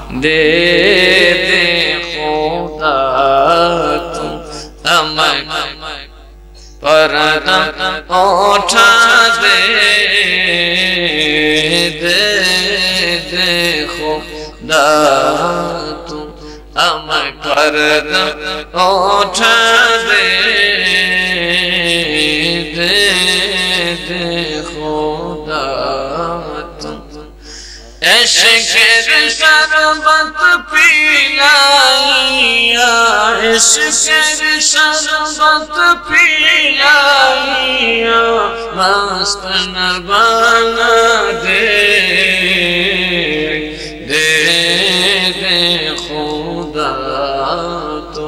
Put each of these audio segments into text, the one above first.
दे दे खुदा तू हमें पर्दा उठा दे दे दे खुदा तू हमें पर्दा उठा दे दे दे खुदा तू इश्क़ शरबत पिलाइया इश्क़ शरबत पिलाइया मस्त बना दे दे दे खुदा तू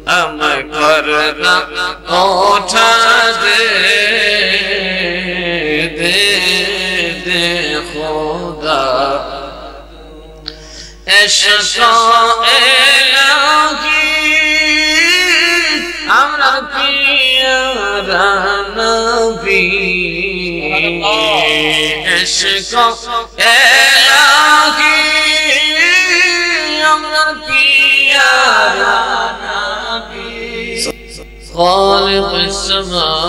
हमें पर्दा उठा दे दे दे खुदा इश्क़ इलाही हमरा प्यारा नबी इश्क़ इलाही हमरा प्यारा नबी खालिक़ अस्समावाति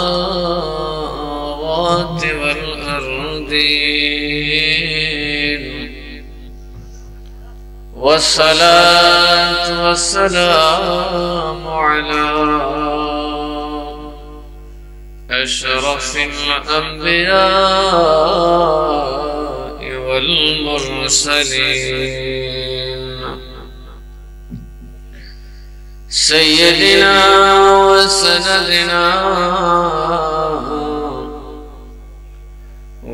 वल अर्दीन वस्सलातु वस्सलामु अला अशरफिल अंबिया'i वल मुरसलीन सय्यदिना व सनदिना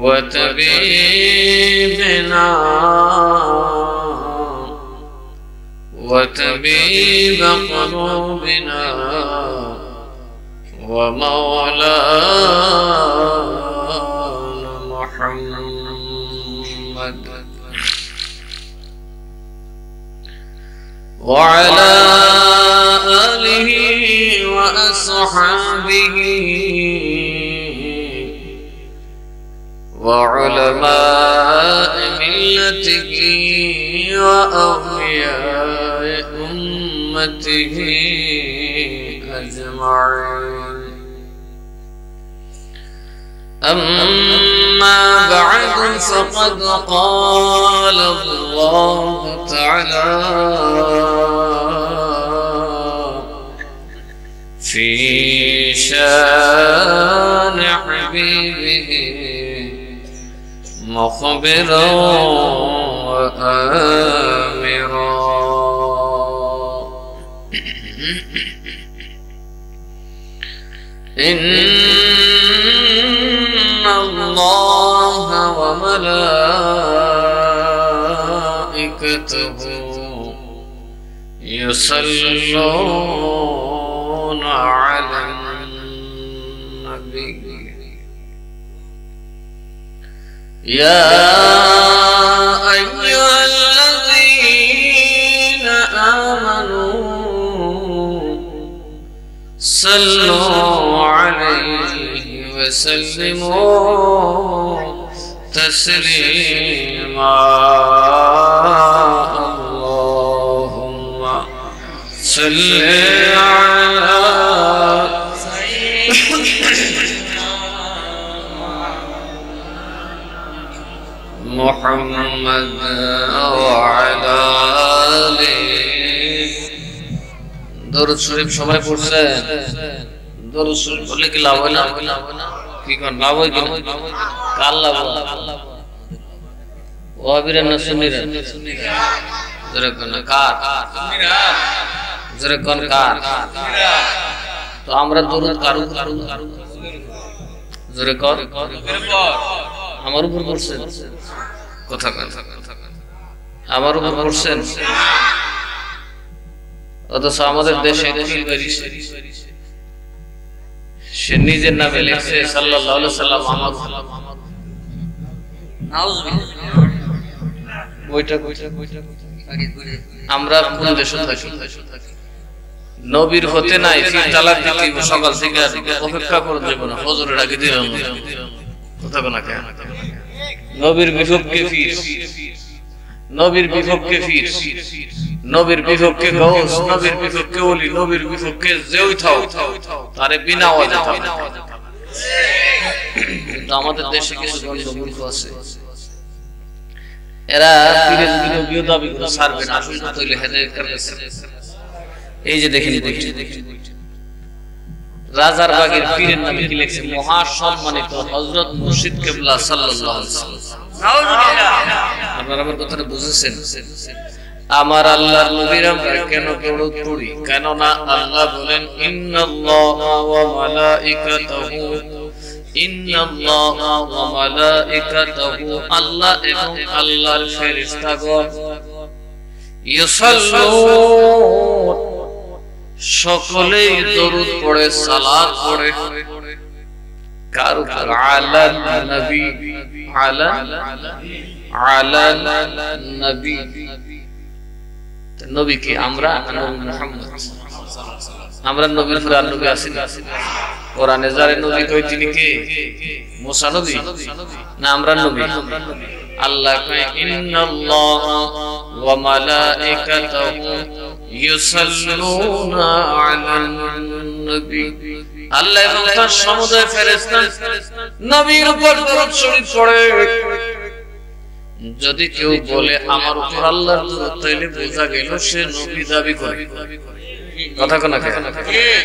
व तबीबिना وطبيب قلوبنا ومولانا محمد وعلى آله وأصحابه وعلماء ملته وأولياء أمته أجمعين أما بعد فقد قال الله تعالى في شان حبيبه مخبرا وآمرا إن الله وملائكته يصلون على النبي يا أيها الذين آمنوا صلوا عليه وسلموا تسليما اللهم صل على محمد وعلى آله দরুদ শরীফ সবাই পড়ছেন দরুদ শরীফ পড়লে কি লাভ হয় না কি কোন লাভ হয় কি কার লাভ ওয়াহাবিরা না সুন্নিরা জোরে কোন কার সুন্নিরা জোরে কোন কার সুন্নিরা তো আমরা দরুদ কার জোরে কোন আমার উপর পড়ছেন কথা কথা আমার উপর পড়ছেন অথচ আমাদের দেশে সে নিজের নামে লিখছে সাল্লাল্লাহু আলাইহি সাল্লাম আমরা কোন দেশে থাকি নবীর হতে নাই তিন তালাক দিতে সকাল থেকে অপেক্ষা করে দেব না ফজরের আগে দিলাম কথা কোনা কেন নবীর বিপক্ষে ফির নবীর বিপক্ষে ফির, নবীর বিপক্ষে গৌস, নবীর বিপক্ষে ওলি, নবীর বিপক্ষে যেই থাও তারে বিনা ওয়াজে থাও। কিন্তু আমাদের দেশে কিছু গন্ডমূর্খ আছে, এরা পীরের বিরোধী দাবি করে ছাড়বে না, আসল কথা হইলে হেদায়েতের কাছে। এই যে দেখেন রাজার বাগের পীরের নামে কি লিখছে, মহা সম্মানিত হযরত মুর্শিদ কিবলা সাল্লাল্লাহু আলাইহি ওয়াসাল্লাম। নাউজুবিল্লাহ। আপনারা আমার কথাটা বুঝেছেন? আমার আল্লাহর নবীর আমরা কেন দরুদ পড়ি? কেন না আল্লাহ বলেন ইন্নাল্লাহা ওয়া মালাইকাতাহু, ইন্নাল্লাহা ওয়া মালাইকাতাহু, আল্লাহ এবং আল্লাহর ফেরেশতাগণ ইউসাল্লুন, সকলেই দরুদ পড়ে, সালাত পড়ে কার উপর? আলান নবী, আলান নবী। নবী কি আমরা? নবী মুহাম্মদ। আমরা নবীর পরে আর নবী আছেন? কোরআনে যারে নবী কই তিনি কে? মুসা নবী না আমরা নবী? আল্লাহ কয় ইন্নাল্লাহা ওয়া মালাইকাতাহু ইউসাল্লুনা আলান নবী, আল্লাহ এবং তার সমুদয় ফেরেশতা নবীর উপর দরুদ শরীফ পড়ে। যদি কেউ বলে আমার উপর আল্লাহর দরুদ, তাইলে বোঝা গেল সে নবী দাবি করে। কথা কোন না?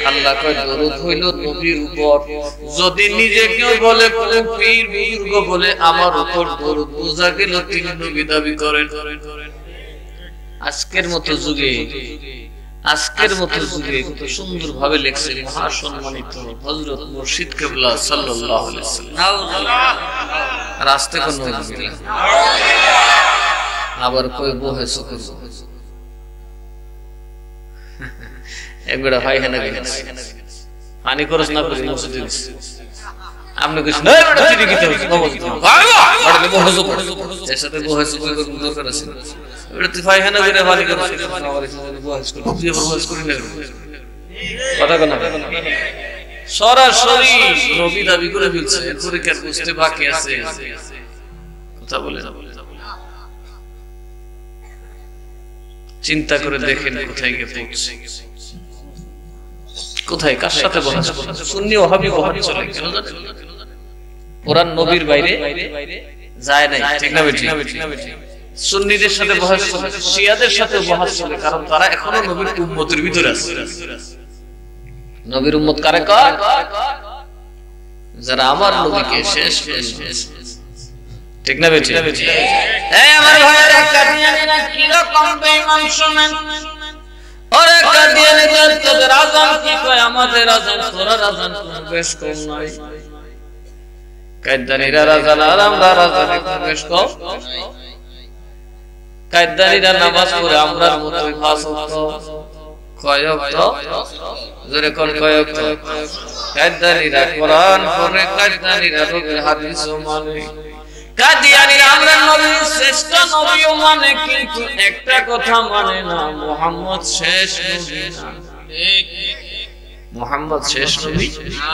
আল্লাহ কয় দরুদ হইল নবীর উপর। যদি নিজে কেউ বলে, কোন পীর বুজুর্গ বলে আমার উপর দরুদ, বোঝা গেল তিনি নবী দাবি করেন। আজকের মতো যুগে কত সুন্দর ভাবে লেখছে মহা সম্মানিত হযরত মুর্শিদ কিবলা সাল্লাল্লাহু আলাইহি ওয়াসাল্লাম। রাস্তে কোন নবী আবার কই বহে সুকুর একবার ভাই হেনা গেছে পানি খরচ না করে মসজিদে গেছে। আপনি কিছু না বড় চিঠি দিতে হবে বড় বহজু এর সাথে বহজু করে দরকার আছে। এটা তুই ভাই হেনা করে ভালো করে বহজ করে তুই বহজ করে না। কথা কোন সরাসরি নবী দাবি করে ফেলছে, এরপরে কি বুঝতে বাকি আছে? কথা বলে চিন্তা করে দেখেন কোথায় গিয়ে পৌঁছে, কোথায় কার সাথে বহজ করে। সুন্নি ওয়াহাবি বহজ চলে কেন জানেন? কোরআন নবীর বাইরে যায় নাই, ঠিক না বেঠিক? সুন্নিদের সাথে বহজ চলে, শিয়াদের সাথে বহজ চলে, কারণ তারা এখনো নবীর উম্মতের ভিতরে আছে। নবীর উম্মত কারে কয়? যারা আমার নবীকে শেষ, ঠিক না বেঠিক? এই আমার ভাইয়েরা, কাদিয়ানীরা কি রকম বেঈমান শুনেন। ওরে কাদিয়ানীদের তোদের আযান কি কয়? আমাদের আযান তোরার আযান কোনো বেশ কম নাই। কাদিয়ানীরা আযান আর আমরা আযান কোনো বেশ কম। কাদিয়ানীরা নামাজ পড়ে আমরার মতই 5 ওয়াক্ত। কয় ওয়াক্ত? জোরে কোন কয় ওয়াক্ত? কাদিয়ানীরা কোরআন পড়ে, কাদিয়ানীরা নবীর হাদিস মানে, কাদিয়ানীরা আমরা নবীর শ্রেষ্ঠ নবীও মানে, কিন্তু একটা কথা মানে না, মুহাম্মদ শেষ নবী না। মুহাম্মদ শেষ নবী না।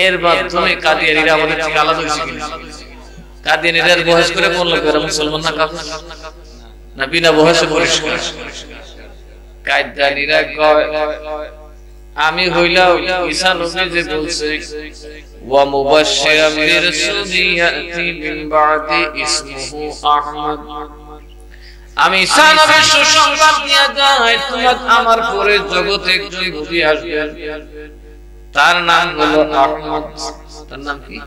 এর মাধ্যমে কাদিয়ানীরা আমাদের থেকে আলাদা হয়েছে কিনা? কাদিয়ানীরা বহস করে বলল এরা মুসলমান না কাফের না, বিনা বহসে পরিষ্কার। কাদিয়ানীরা কয় আমি হইলাম ঈসা নবী যে বলছে ওয়া মুবাশশিরাম বিরাসূলিন ইয়াতি মিন বাদি ইসমুহু আহমদ, আমি ঈসা নবীর সুসংবাদ দিয়া যাই তোমার আমার পরে জগতে একজন নবী আসবেন, তার নাম হলো আহমদ। তার নাম কি?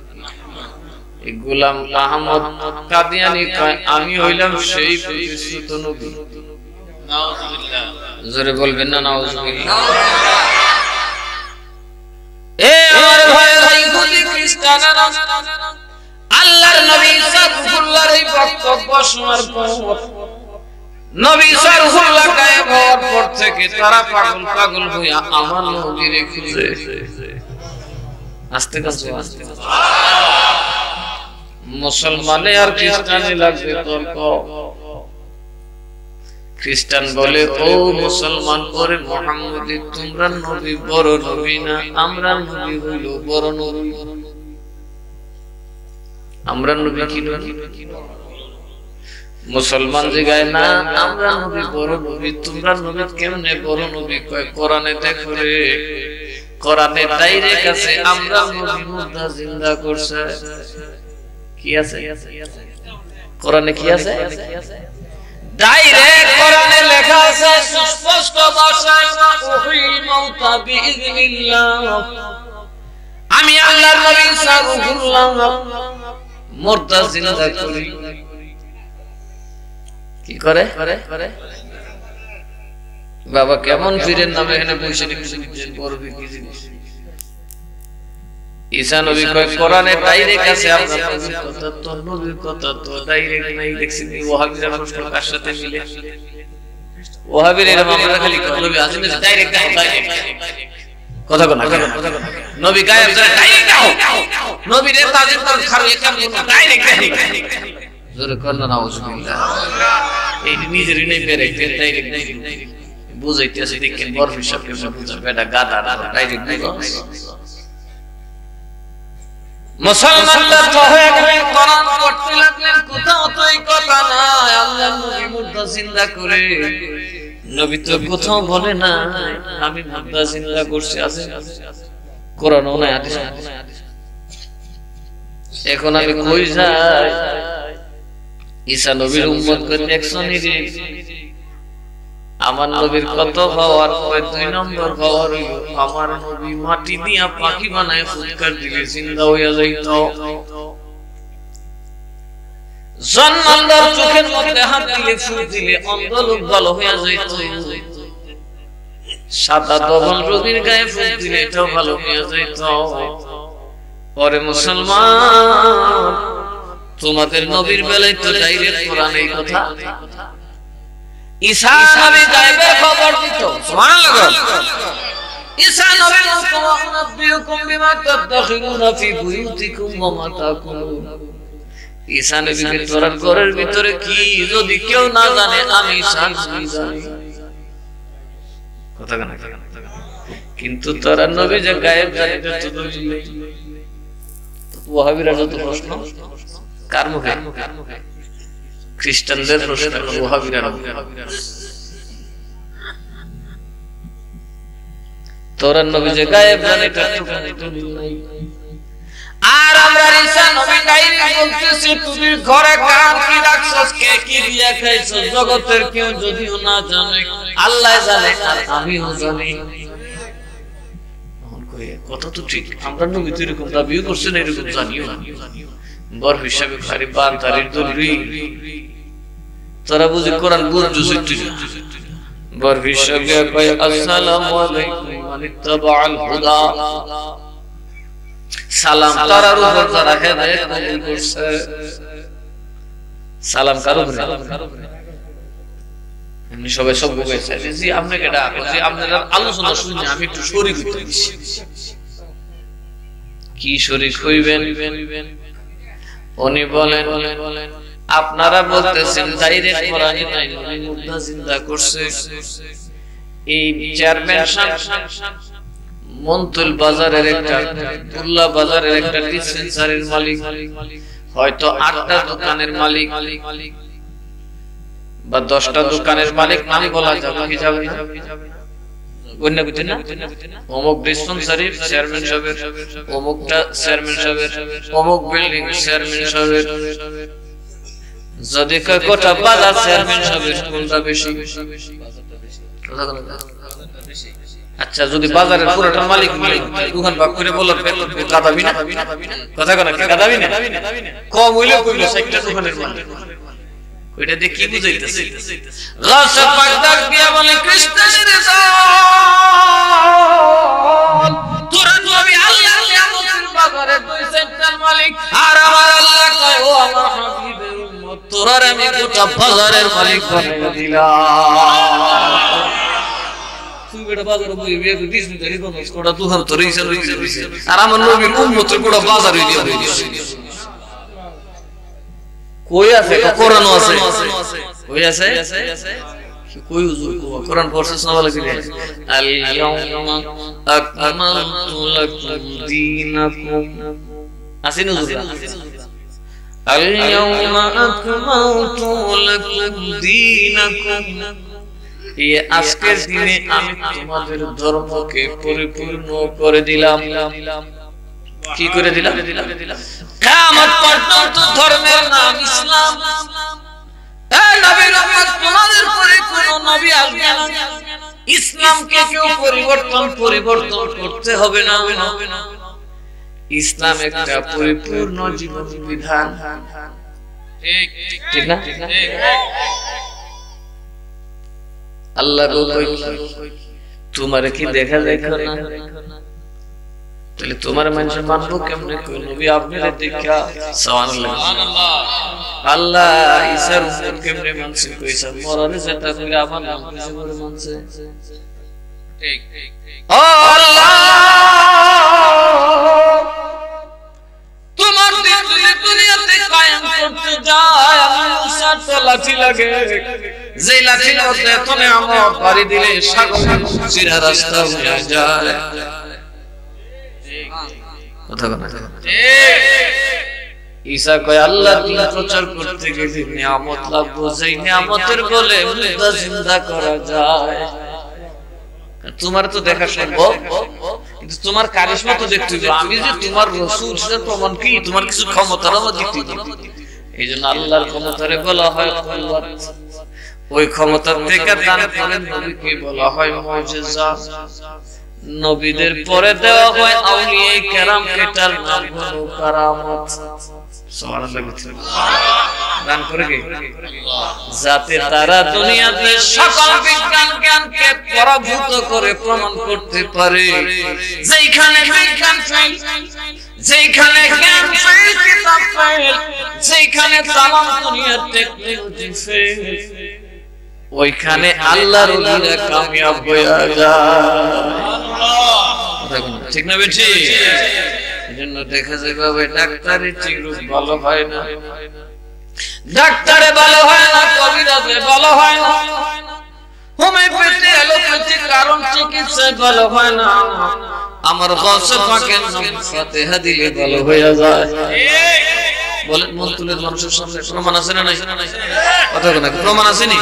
এই গোলাম আহমদ। কাদিয়ানী কয় আমি হইলাম সেই প্রতিশ্রুত নবী। নাউজুবিল্লাহ। জোরে বলবেন না নাউজুবিল্লাহ। এ আমার ভাইরা, ইহুদি খ্রিস্টানরা আল্লাহর নবী ঈসা রূহুল্লাহর এই বক্তব্য শোনার পর, নবী ঈসা রূহুল্লাহ গায়েব হওয়ার পর থেকে তারা পাগল হইয়া আমার নবীরে খুঁজে। আস্তে আস্তে মুসলমানে আর খ্রিস্টানে লাগবে তর্ক। খ্রিস্টান বলে ও মুসলমান করে মুহাম্মদী তোমরা নবী বড় নবী না, আমরা নবী হইল বড় নবী। আমরা নবী কি নবী? মুসলমান জিগায় না আমরা নবী বড় নবী, তোমরা নবী কেমনে বড় নবী? কয় কোরআনে দেখো রে, কোরআনে ডাইরেক্ট আছে আমরা নবী মুর্দা জিন্দা করছে। কি আছে কোরআনে? কি আছে? ডাইরেক্ট কোরআনে লেখা আছে সুস্পষ্ট ভাষায়, উহিল মাউতা বিইذনিল্লাহ, আমি আল্লাহর নবী ঈসা রূহুল্লাহ মুর্দা জিন্দা করি। কি করে বাবা? কেমন ফিরের নামে এখানে বসে পড়বি কি জিনিস? ঈসা নবী কয় কোরআনে ডাইরেক্ট আছে আপনার নবীর কথা, তো নবীর কথা তো ডাইরেক্ট নাই। দেখছি ওয়াহাবিরা প্রশ্ন কার সাথে মিলে? ওয়াহাবিরা এরকম আমরা খালি নবী আজিম ডাইরেক্ট দাও, ডাইরেক্ট কথা কোন নবী গায়েব যায় ডাইরেক্ট দাও, নবী রে তাজিম কর খারু একদম ডাইরেক্ট জোরে করনা নাউজুবিল্লাহ। এই নিজেরই নেই পেরে ডাইরেক্ট বুঝাইতে আছে দেখেন বড় হিসাব কেমন বুঝাবে, এটা গাদা ডাইরেক্ট বুঝাবে। মুসলমানরা তো হয়ে গেলেন কোরআন পড়তে লাগলেন, কোথাও তো এই কথা নাই আল্লাহর নবী মুর্দা জিন্দা করে। নবী তো কোথাও বলে না আমি মুর্দা জিন্দা করছি, আছে কোরআনও নাই হাদিস। এখন আমি কই যাই? ঈসা নবীর উম্মত করে দেখছো নি রে? আমার নবীর কত পাওয়ার? 2 নম্বর পাওয়ার আমার নবী মাটি দিয়া পাখি বানায় ফুৎকার দিলে জিন্দা হইয়া যাইত। জন্মান্দার চোখের মধ্যে হাত দিলে ফুল দিলে অন্ধ লোক ভালো হইয়া যাইত। সাদা দবল রোগীর গায়ে ফুল দিলে এটাও ভালো হইয়া যাইত। পরে মুসলমান তোমাদের নবীর বেলায় তো ডাইরেক্ট কোরআন এই কথা। ঈসা নবী গায়েবের খবর দিত, সুবহানাল্লাহ। ঈসা নবী নবিয়ুকুম বিমা তাদখিলুনা ফি বুয়ুতিকুম ওয়া মা তাকুলুন। ঈসা নবীকে তোরার ঘরের ভিতরে কি যদি কেউ না জানে, আমি ঈসা নবী জানি। কথা কেন? কিন্তু তোরা নবী যে গায়েব জানে তো নবী নেই। ওয়াহাবিরা যত প্রশ্ন কার মুখে? খ্রিস্টানদের প্রশ্ন, ওয়াহাবিরা তোরা নবী যে গায়েব জানে আর আমরা ঈসা নবী ডাইরেক্ট বলতেছি তুমি ঘরে কার কি রাখছস, কে কি দিয়া খাইছস, জগতের কেউ যদিও না জানে আল্লাহ জানে আর আমিও জানি। কথা তো ঠিক, আমরা নবী তো এরকম দাবিও করছেন এরকম জানিও না। বর হিসাবে খালি বান্তারির দলরি তোরা বুঝি কোরআন বুঝছিস তুই। বর হিসাবে কয় আসসালামু আলাইকুম মান ইত্তাবাআল হুদা, সালাম তার উপর যারা হেদায়েত কবুল করছে। সালাম কার উপরে? এমনি সবাই সব কইছে জি আপনাকে ডাকো, জি আপনারা আলোচনা শুনে আমি একটু শরীক হইতে দিছি। কি শরীক হইবেন? উনি বলেন আপনারা বলতেছেন ডাইরেক্ট কোরআনে নাই, নবী মুর্দা জিন্দা করছে। এই চেয়ারম্যান সাহেব মন্তুল বাজারের একটা তুল্লা বাজারের একটা ডিসপেন্সারির মালিক, হয়তো 8টা দোকানের মালিক বা 10টা দোকানের মালিক, নাম বলা যাবে কি যাবে না? বন্যা বুঝেন না? অমুক ডিসপেন্সারির চেয়ারম্যান সাহেবের, অমুকটা চেয়ারম্যান সাহেবের, অমুক বিল্ডিং চেয়ারম্যান সাহেবের। যদি কোটা বাজার চেয়ারম্যান সাহেবের কোনটা বেশি? আচ্ছা যদি বাজারের পুরোটা মালিক দোকান ভাগ করে বলল কাদাবি না? কথা কোন কাদাবি না? কম হইলে কইলো 6টা দোকানের মালিক, ওইটা দিয়ে কি বুঝাইতেছে? গাছে পাক ডাক দিয়া বলে কৃষ্ণের দল তোরা নবী আল্লাহর নিয়ামতের বাজারে 2-4টার মালিক, আর আমার আল্লাহ কয় ও আমার হাবিবের উম্মত তোরা আমি গোটা বাজারের মালিক বানাইয়া দিলাম। তুই বেটা বাজারে বইবে ডিসপেন্সারি বন্ধ কোটা দোকান তোর ইচ্ছা হইছে, আর আমার নবীর উম্মতের গোটা বাজার হইয়া হইছে। কই আছে? কোরআনও আছে। কই আছে? কই হুজুর কোরআন পড়ছস না বলে দিলে আল ইয়াউমা আকমালতু লাকুম দীনাকুম। আসেন হুজুর আল-ইয়াওমা আকমালতু লাকুম দীনাকুম, এই আজকের দিনে আমি তোমাদের ধর্মকে পরিপূর্ণ করে দিলাম। কি করে দিলাম? কিয়ামত পর্যন্ত ধর্মের নাম ইসলাম। এই নবীর উম্মত, তোমাদের পরে কোনো নবী আসবে না, ইসলামকে কেউ পরিবর্তন করতে হবে না। ইসলাম একটা পরিপূর্ণ জীবন বিধান। ঠিক না? আল্লাহ তোমারে কি দেখা যায় না? তাহলে তোমার মানুষ মানবো কেমনে? নবী আপনাদের দেখা সুবহানাল্লাহ। আল্লাহ ঈসার উপর কেমনে মানছে? কইছা মরারে যেটা করে আমার নাম কইছে করে মানছে। ঠিক ঠিক ঠিক। ও আল্লাহ, তোমার দিন যদি দুনিয়াতে কায়েম করতে যায়, আমার ঈসার তো লাঠি লাগে, যে লাঠির মধ্যে এত নিয়ামত বাড়ি দিলে সাগর চিরা রাস্তা হয়ে যায়। কথা বলে ঈসা কয় আল্লাহ দিন প্রচার করতে গেলে নিয়ামত লাগবে, যেই নিয়ামতের বলে মুর্দা জিন্দা করা যায়। তোমার তো দেখা সম্ভব, কিন্তু তোমার কারিশমা তো দেখতে হবে। আমি যে তোমার রাসূল সেটা প্রমাণ কি? তোমার কিছু ক্ষমতার আমার দেখতে হবে। এইজন্য আল্লাহর ক্ষমতারে বলা হয় কুওয়াত, ওই ক্ষমতা থেকে দান করেন নবীকে বলা হয় মুজিজা। নবীদের পরে দেওয়া হয় আউলিয়া কেরাম, এটার নাম হলো কারামত। সুবহানাল্লাহ। দান করে কে? যাতে তারা দুনিয়াতে সকল বিজ্ঞান জ্ঞানকে পরাভূত করে প্রমাণ করতে পারে। যেখানে বিজ্ঞান ফেল, যেখানে জ্ঞান ফেল, কিতাব ফেল, যেখানে তামাম দুনিয়ার টেকনোলজি ফেল, ওইখানে আল্লাহর ওলিরা কামিয়াব হয়ে যায়। ঠিক না বেঠি? এজন্য দেখা যায় বাবা, ডাক্তারের চিকিৎসা ভালো হয় না, ডাক্তারে ভালো হয় না, কবিরাজে ভালো হয় না, হোমিওপ্যাথি অ্যালোপ্যাথি কারণ চিকিৎসায় ভালো হয় না। আমার গাউসে পাকের নাম ফাতিহা দিলে ভালো হয়ে যায়। বলেন মন্তুলের মানুষের সামনে প্রমাণ আছে না নাই? কথা বলেন, প্রমাণ আছে নি?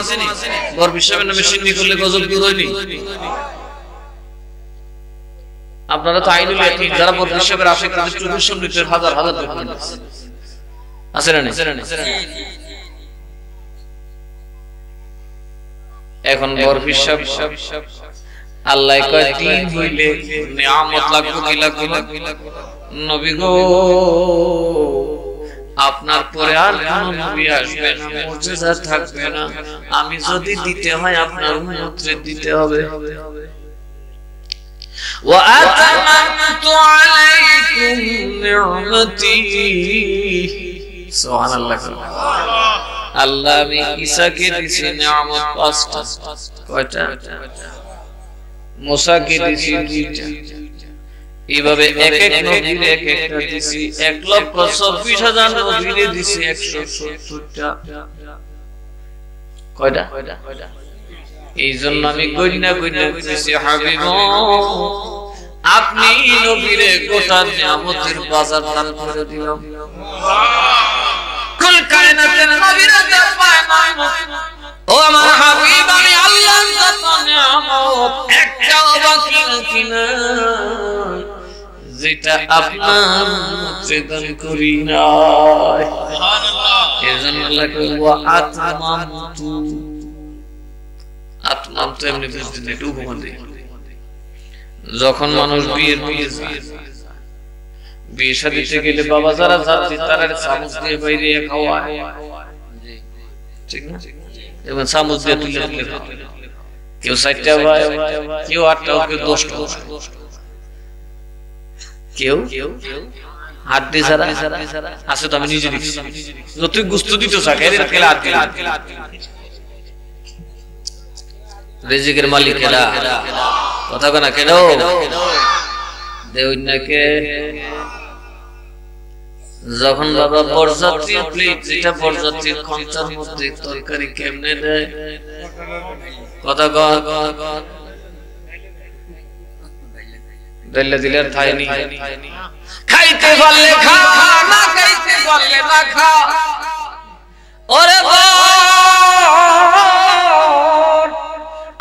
বর বিশ্বের নামে সিন্নি করলে গজব দূর হয়নি? আপনারা তো আইনুল ইয়াকিন যারা বর বিশ্বের আশিক তাদের 2400 লিটার হাজার হাজার ডকুমেন্ট আছে না নাই? এখন বর বিশ্ব আল্লাহ কয় দিন হইলে নিয়ামত লাগবে কি লাগবে না? নবী গো, আপনার পরে আর কোন নবী আসবে না, মুজিজা থাকবে না। আমি যদি দিতে হয় আপনার উম্মতরে দিতে হবে। ওয়া আতামামতু আলাইকুম নি'মাতি। সুবহানাল্লাহ। আল্লাহ আমি ঈসাকে দিয়েছি নিয়ামত 5টা। কয়টা? মুসাকে দিয়েছি 2টা। এইভাবে এক এক নবীর এক একটা দিছি। 1,24,000 নবীরে দিছি 170টা। কয়টা? এই জন্য আমি গইনা কইছি হাবিব, আপনি নবীরে গোটা নিয়ামতের বাজার দান করে দিলাম। কুল কায়নাতের নবীরে দেন পায় না। ও আমার হাবিব, আমি আল্লাহর যত নিয়ামত একটাও বাকি রাখি না যেটা আপনার উম্মতে দান করি না। সুবহানাল্লাহ। এজন্য আল্লাহ কয় ওয়া আতমামতু। আতমাম তো এমনি বুঝতে নেই, একটু উপমা দেই। যখন মানুষ বিয়ে শাদীতে গেলে বাবা যারা যাচ্ছে তারা চামচ দিয়ে বাইরে খাওয়ায়, ঠিক না? এবং চামচ দিয়ে তুলে তুলে কেউ 4টা ভাই, কেউ 8টা, কেউ 10টা, কেউ হাড্ডি ছাড়া আছে। তো আমি নিজে দেখছি, যতই গুস্ত দিত চাকে খেলা হাত দিলা। রিজিকের মালিক এরা, কথা কনা কেন দেউনাকে যখন বাবা বরযাত্রী প্লেট, যেটা বরযাত্রীর খঞ্চার মধ্যে তরকারি কেমনে দেয়, কথা কন দল্লা দিলার থাইনি খাইতে পারলে খা না খাইতে পারলে না খা ওরে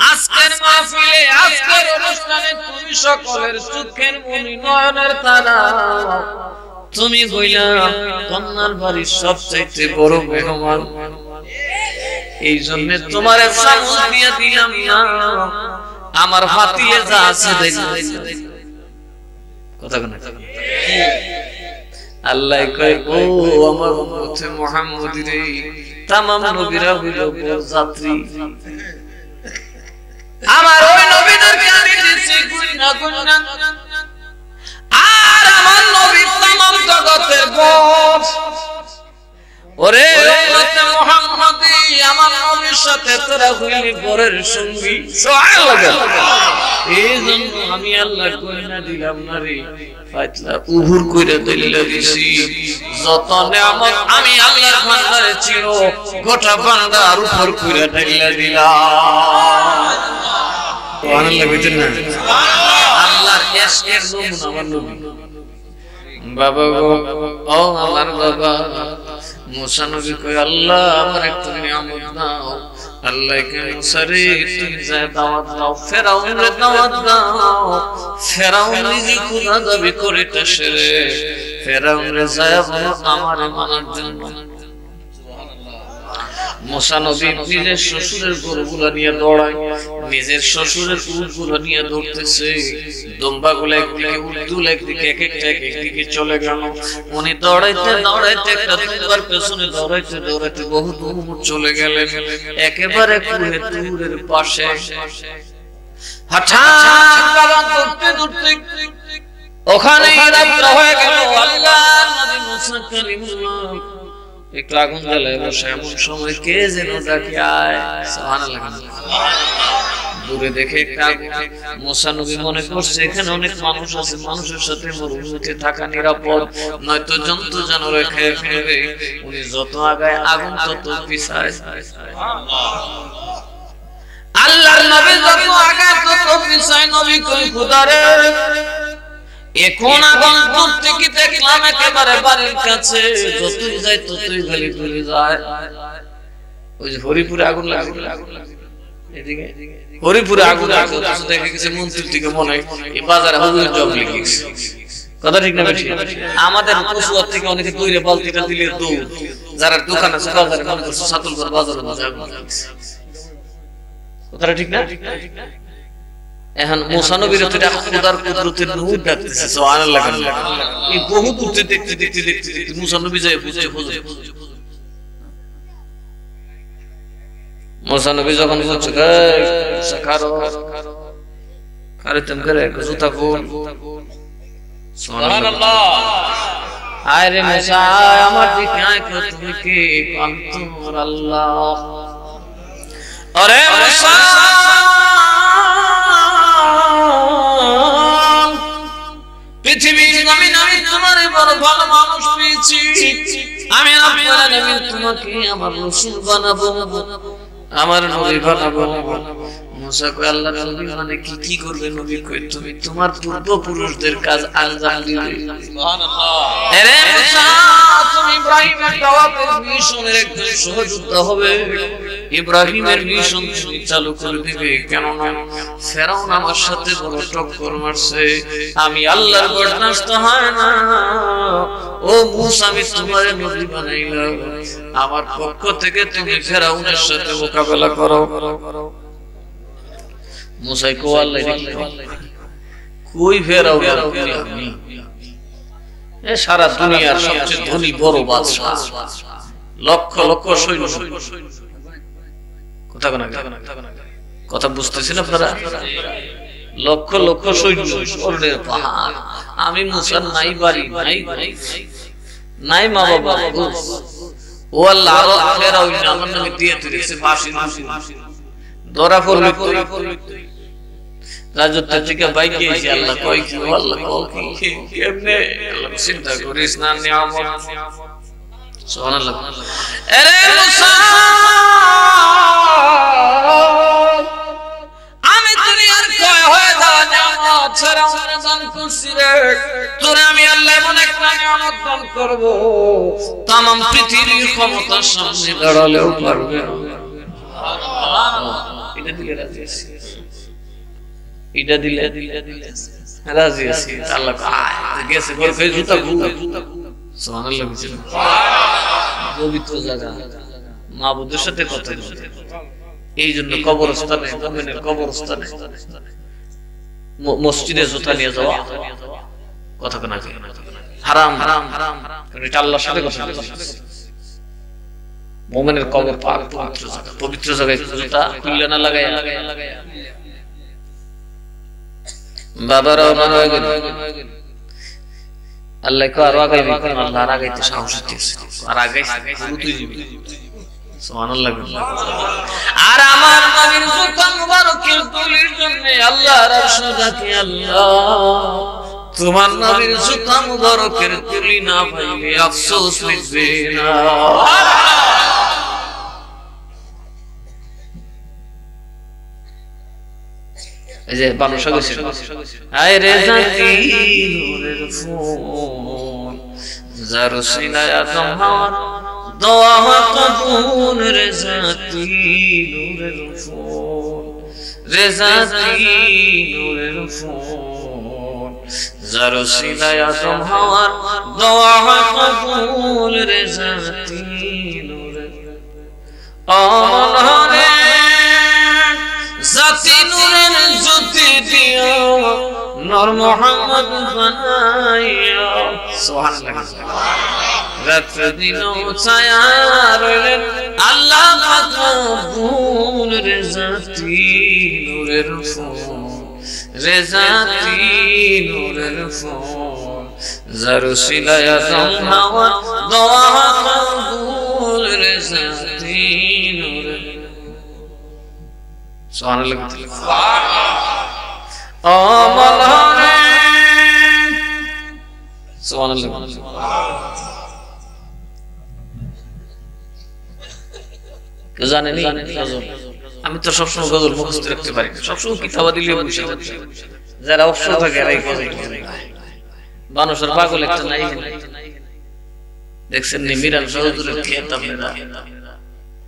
আজকের মাহফিলে আজকের অনুষ্ঠানে তুমি সকলের চোখের মনি নয়নের তারা তুমি কইলা কন্যার বাড়ির সবচাইতে বড় মেহমান এই জন্য তোমার চামচ দিয়ে দিলাম না আমার হাতিয়ে যা আছে কথা কোন আল্লাহ কয় ও আমার উম্মত মুহাম্মদ রে तमाम নবীরা হইল যাত্রী আমার ওই নবীদেরকে আমি দিছি গুণা গুণা আর আমার নবী तमाम জগতের বস ওরে উম্মত মুহাম্মদী আমার নবীর সাথে তোরা হইলি বরের সঙ্গী সুবহানাল্লাহ এইজন্য আমি আল্লাহ কইনা দিলাম না রে ফাতলা উহুর কইরা দিলা দিছি যত নিয়ামত আমি আল্লাহর ভান্ডারে ছিল গোটা ভান্ডার উপর কইরা দিলা দিলাম সুবহানাল্লাহ কইতেন না আল্লাহর ইশকের নমুনা আমার নবী বাবা গো ও আমার বাবা মুসা নবী কই আল্লাহ আমার একটু নিয়ামত দাও আল্লাহ কে মুসারে তুমি যায় দাওয়াত দাও ফেরাউনের দাওয়াত দাও ফেরাউন নিজে খোদা দাবি করে তাসরে ফেরাউনের যায় বলো আমারে মানার জন্য মুসা নবী নিজের শ্বশুরের গরুগুলো নিয়ে দৌড়ায় নিজের শ্বশুরের উটগুলো নিয়ে দৌড়তেছে দম্বাগুলো একদিকে উটগুলো একদিকে একদিকে চলে গেল উনি দৌড়াইতে দৌড়াইতে একটা দুবার পেছনে দৌড়াইতে দৌড়াইতে বহু দূর চলে গেলেন একেবারে কুহে তুরের পাশে হঠাৎ বাবা দৌড়তে দৌড়তে ওখানে রাত হয়ে গেল আল্লাহর নবী মুসা কালিমুল্লাহ একটু আগুন জ্বালায় বসে এমন সময় কে যেন ডাকে আয় সুবহানাল্লাহ দূরে দেখে একটা আগুন মুসা নবী মনে করছে এখানে অনেক মানুষ আছে মানুষের সাথে মরুভূমিতে থাকা নিরাপদ নয়তো জন্তু জানোয়ার খেয়ে ফেলবে উনি যত আগায় আগুন তত পিছায় আল্লাহর নবী যত আগায় তত পিছায় নবী কই খোদারে এখন আগুন দূর থেকে দেখলাম একেবারে বাড়ির কাছে যতই যায় ততই খালি দূরে যায় ওই যে হরিপুরে আগুন লাগে এদিকে হরিপুরে আগুন লাগে দেখে গেছে মন্ত্রীর থেকে মনে হয় এই বাজারে হুজুর জব লিখেছে কথা ঠিক না বেশি আমাদের পশুয়ার থেকে অনেকে তৈরি বালতিটা দিলে দৌড় যারা দোকান আছে বাজারে মনে করছে সাতুলপুর বাজারে কথাটা ঠিক না এখন মুসা নবীর এটা খোদার কুদরতের নূর ডাকতেছে সুবহানাল্লাহ এই বহু দূরে দেখতে দেখতে দেখতে দেখতে মুসা নবী যায় বুঝে মুসা নবী যখন বলছে সাকারো কারে তুম করে জুতা খোল সুবহানাল্লাহ আরে মুসা আমার দিকে আয় তুমি কে আমি তোমার আল্লাহ আরে মুসা পৃথিবীর জমিনে আমি তোমার বড় ভালো মানুষ পেয়েছি আমি আপনার নবী তোমাকে আমার রাসূল বানাবো আমার নবী বানাবো মুসা কয় আল্লাহর নবী মানে কি করবে নবী কই তুমি তোমার পূর্বপুরুষদের কাজ আঞ্জাম দিবে সুবহানাল্লাহ আরে মুসা তুমি ইব্রাহিমের দাওয়াতের মিশনের একজন সহযোদ্ধা হবে ইব্রাহিমের মিশন তুমি চালু করে দিবে কেন না ফেরাউন আমার সাথে বড় টক্কর মারছে আমি আল্লাহর বরদাস্ত হয় না ও মুসা আমি তোমারে নবী বানাইলাম আমার পক্ষ থেকে তুমি ফেরাউনের সাথে মোকাবেলা করো মুসা কো আল্লাহ কই ফেরাউন আমি এ সারা দুনিয়ার সবচেয়ে ধনী বড় বাদশা লক্ষ লক্ষ সৈন্য কথা বুঝতেছেন আপনারা লক্ষ লক্ষ সৈন্য স্বর্ণের পাহাড় আমি মুসা নাই বাড়ি নাই মা বাবা ও আল্লাহ ফেরাউন আমার নামে দিয়ে দিয়েছে ফাঁসি ধরা পড়লে রাজত্ব থেকে বাইকে এসে আল্লাহ কয় কি আল্লাহ কয় কি কেমনে আল্লাহ চিন্তা করিস না নিয়ামত সুবহানাল্লাহ আরে মুসা আমি দুনিয়ার কয় হয়ে যাওয়া নিয়ামত ছাড়া আমরা দান করছি রে, তোরে আমি আল্লাহ এমন একটা নিয়ামত দান করব তামাম পৃথিবীর ক্ষমতার সামনে দাঁড়ালেও পারবে না। এটা দিলে রাজি আছি, এটা দিলে রাজি আছি। আল্লাহ গেছে বলবে জুতা সুবহানাল্লাহ, পবিত্র জায়গা, মাবুদের সাথে কথা বলতে। এই জন্য কবরস্থানে, মুমিনের কবরস্থানে মসজিদে জুতা নিয়ে যাওয়া কথা কোনা হারাম, কারণ এটা আল্লাহর সাথে কথা বলছে। মুমিনের কবর পাক পবিত্র জায়গা, পবিত্র জায়গায় জুতা খুললে না লাগায়। বাবারা আমার হয়ে গেল, আল্লাহ কো আর আগাইবি, আল্লাহ আর আগাইতে সাহস দিয়েছে, আর আগাইছে তুই যাবি। সুবহানাল্লাহ। আর আমার নবীর জুতা মুবারকের তুলির জন্য আল্লাহর আরশ ডাকে, আল্লাহ তোমার নবীর জুতা মুবারকের তুলি না পাইলে আফসোস মিটবে না। এই যে বানুষা গেছে, আয় রে জাতি নূরের ফুল যার সিনায় আদম হাওয়া দোয়া কবুল, রে জাতি নূরের ফুল, রে জাতি নূরের ফুল যার সিনায় আদম হাওয়া দোয়া কবুল, রে জাতি নূরের আমলে জাতি নূরের জ্যোতি দিয়া নূর মুহাম্মদ বানাইয়া। সুবহানাল্লাহ। রাত দিন ছায়া রইলেন আল্লাহ মাকবুল, রে জাতি নূরের ফুল, রে জাতি নূরের ফুল যার সিলায় আদম হাওয়া দোয়া কবুল, রে জাতি নূরের। সুবহানাল্লাহ। আমলরে সুবহানাল্লাহ। কেউ জানেনি গজল? আমি তো সবসময় গজল মুখস্থ রাখতে পারি না, সবসময় কিতাবা দিলে বসে থাকি। যারা অবসর থাকে এরাই গজল মানুষের পাগল একটা নাই। দেখছেন নি মিরান সহজুরের খেত, আপনারা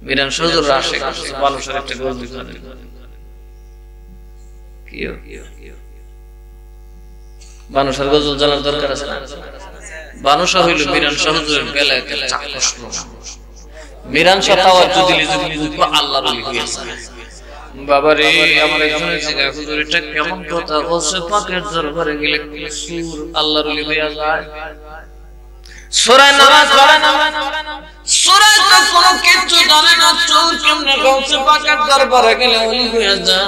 মিরান সহজুর আসে মানুষের একটা গজল বানুষার গজল জানার দরকার আছে না? বানুষা হইল মিরান সহজুরের বেলায় মিরান শাহ তাওয়াজ্জুহ দিলে যদি বুঝবো আল্লাহর ওলি হয়েছে। বাবারে আমার একজনের জায়গায় হুজুর এটা কেমন কথা বলছে, পাকের দরবারে গেলে সুর আল্লাহর ওলি হয়ে যায়। সূরা নামাজ পড়ে না, সূরা তো কোনো কিছু জানে না, চোর কেমনে গৌসে পাকের দরবারে গেলে ওলি হয়ে যায়।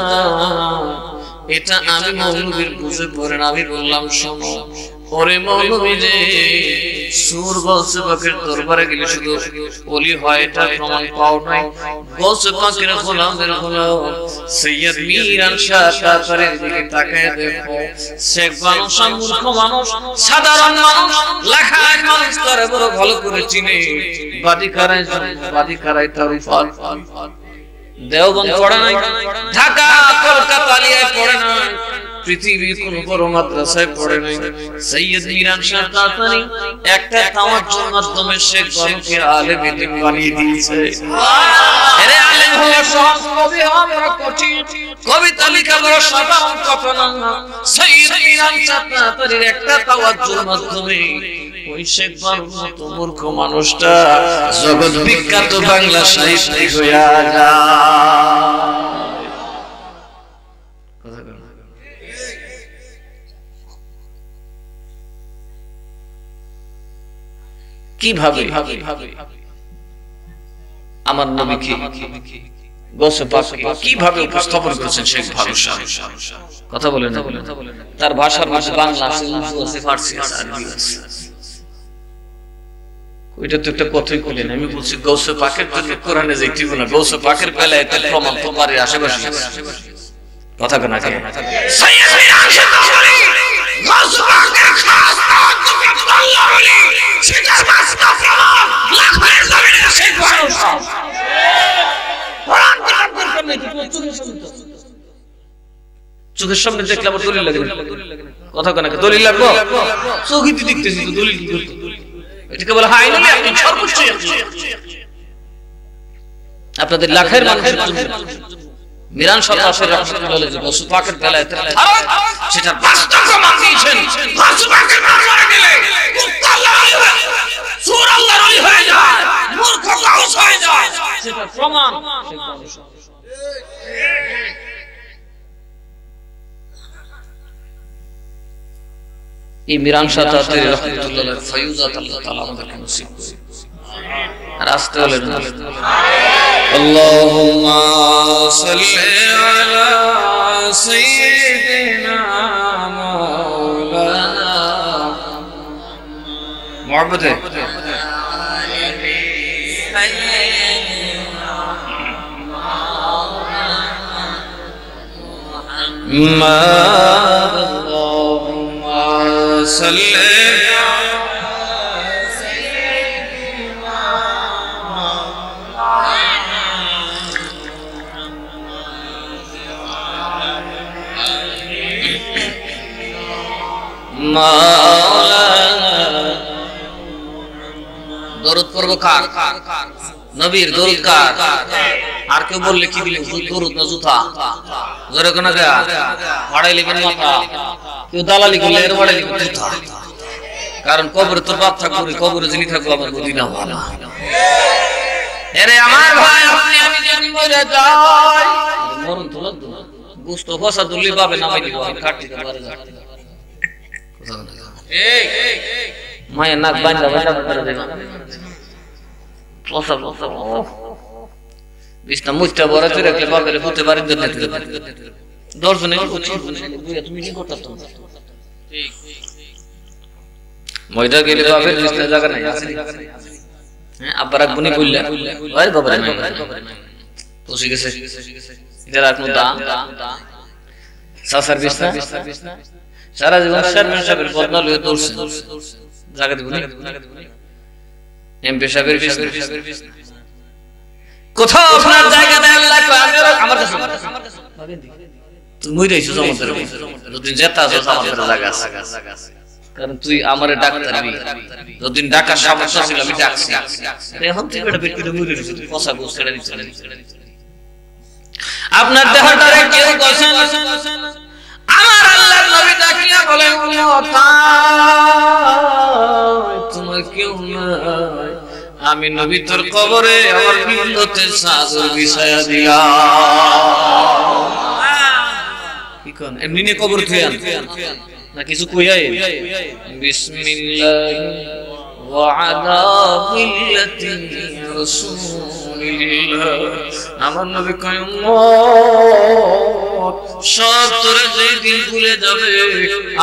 এটা আমি মৌলবীর বুঝে পড়ে না, আমি বললাম শোনো ওরে মৌলবী রে, সুর গৌসে পাকের দরবারে গেলে শুধু ওলি হয় এটা প্রমাণ পাও নাই। গৌসে পাকের গোলামের গোলাম সৈয়দ মিরান শাহ কাতারের দিকে তাকায় দেখো, শেখ বানুষা মূর্খ মানুষ, সাধারণ মানুষ, লাখ লাখ মানুষ তার বড় ভালো করে চিনে। বাদি খারায় তার উফাল দেওবন্দ পড়ে নাই, ঢাকা কলকাতা আলিয়ায় পড়ে নাই, পৃথিবীর কোন বড় মাদ্রাসায় পড়ে নাই। সৈয়দ মিরান শাহ কাতারি একটা তাওয়াজ্জুর মাধ্যমে শেখ বানুকে আলেম ইলম বানিয়ে দিয়েছে। এর আলেম হওয়া সহজ, কবি হওয়া বড় কঠিন, কবিতা লেখা বড় সাধারণ কথা না। সৈয়দ মিরান শাহ কাতারির একটা তাওয়াজ্জুর মাধ্যমে ওই শেখ বানুর মতো মূর্খ মানুষটা জগৎ বিখ্যাত বাংলা সাহিত্যিক হইয়া যায়। কিভাবে আমার নবীকে গৌসে পাক কিভাবে উপস্থাপন করেছেন শেখ বানুশাহ, কথা বলেন না? তার ভাষার মধ্যে বাংলা আছে, উর্দু আছে, ফার্সি আছে, আরবি আছে। ওইটা তো একটা কথাই বলেন, আমি বলছি গৌসে পাকের জন্য কোরআনে যাইতে হবে না, গৌসে পাকের বেলায় তার প্রমাণ তো পারে আশেপাশে। কথা কেন সৈয়দ মিরান শাহ কাতারি গৌসে পাকের খাস আল্লাহর ওলি, সেটার বাস্তব প্রমাণ লাখের জমিনে শেখ বানুশাহ। কোরআন চোখের সামনে দেখলে আবার দলিল লাগে না, কথা কেন দলিল লাগবো? চোখই তো দেখতেছি তো দলিল কি করতে? এটাকে বলা হয় আইনুল ইয়াকিন, সর্বোচ্চ ইয়াকিন। আপনাদের লাখের মানুষের জন্য মিরান সরকার রাহমাতুল্লাহ আলাইহি গৌস পাকের বেলায়েতের ধারক, সেটা বাস্তব প্রমাণ দিয়েছেন। গৌস পাকের নাম ধরে নিলে মুত্তাল্লা সূর আল্লাহর ওলি হয়ে যায়, মূর্খ গাউস হয়ে যায়, সেটা প্রমাণ। এই মিরান শাহ তাতারি রাহমাতুল্লাহ আলাইহি ফয়ুজাত আল্লাহ তাআলা আমাদেরকে নসিব করে। রাস্তে বলেন আল্লাহুম্মা সাল্লি আলা সাইয়্যিদিনা মাওলানা মুহাম্মদে আল্লাহুম্মা সাল্লি দরুদ পড়ব কার? নবীর দরুদ কার? আর কেউ বললে কি দিলে দরুদ না জুতা? জোরে কোন গা ভাড়াই লিখেন মাথা, কেউ দালালি করলে এর ভাড়াই লিখেন জুতা। কারণ কবরে তোর বাপ থাকবে, কবরে যিনি থাকবো আমার মদিনা ভালো। এরে আমার ভাই, আপনি আমি যদি মরে যাই মরণ তোলা গোস্ত ফসা দুলি পাবে না, আমি দিব কাটতে পারে যায়। মায়ের নাক বান্ধা বান্ধা করে দেন, ফসা ফসা বিছনা মুছটা বড়তে রাখলে বাপের হতে পারে না। দর্শনে তুমি কি করতে তোমরা? ঠিক ময়দা গেলে বাপের বিছনা জায়গা নাই আছে। হ্যাঁ আব্বার আগুনি বললেন ওই বাবার নাই পৌঁছে গেছে, এটা রাখনো দাম সাসার বিছনা সারা জীবন চেয়ারম্যান সাহেবের বদনাল হয়ে দৌড়ছে, জায়গা দিব না এমপি সাহেবের বিছনা কোথাও আপনার জায়গা দেয় আল্লাহ আমার কাছে তুমি রইছো জমাদার যতদিন যেতা আছে আমার জায়গা আছে, কারণ তুই আমারে ডাক্তারবি যতদিন ডাকার সমস্যা ছিল আমি ডাকছি, এখন তুই এটা পেটে মুড়ে রইছিস তুই কষা গোস ছেড়ে দিছিস। আপনার দেহটারে কেউ কষে না, আমার আল্লাহর নবী ডাকিয়া বলেন তোমার কেউ নাই, আমি নবী তোর কবরে আমার মিল্লতে চাদর বিছায়া দিলাম। কি কোন এমনি নে কবর থুই আন না কিছু কইয়াই বিসমিল্লাহ ওয়া আলা মিল্লাতি রাসূলিল্লাহ। আমার নবী কয় সব তোরে যেদিন ভুলে যাবে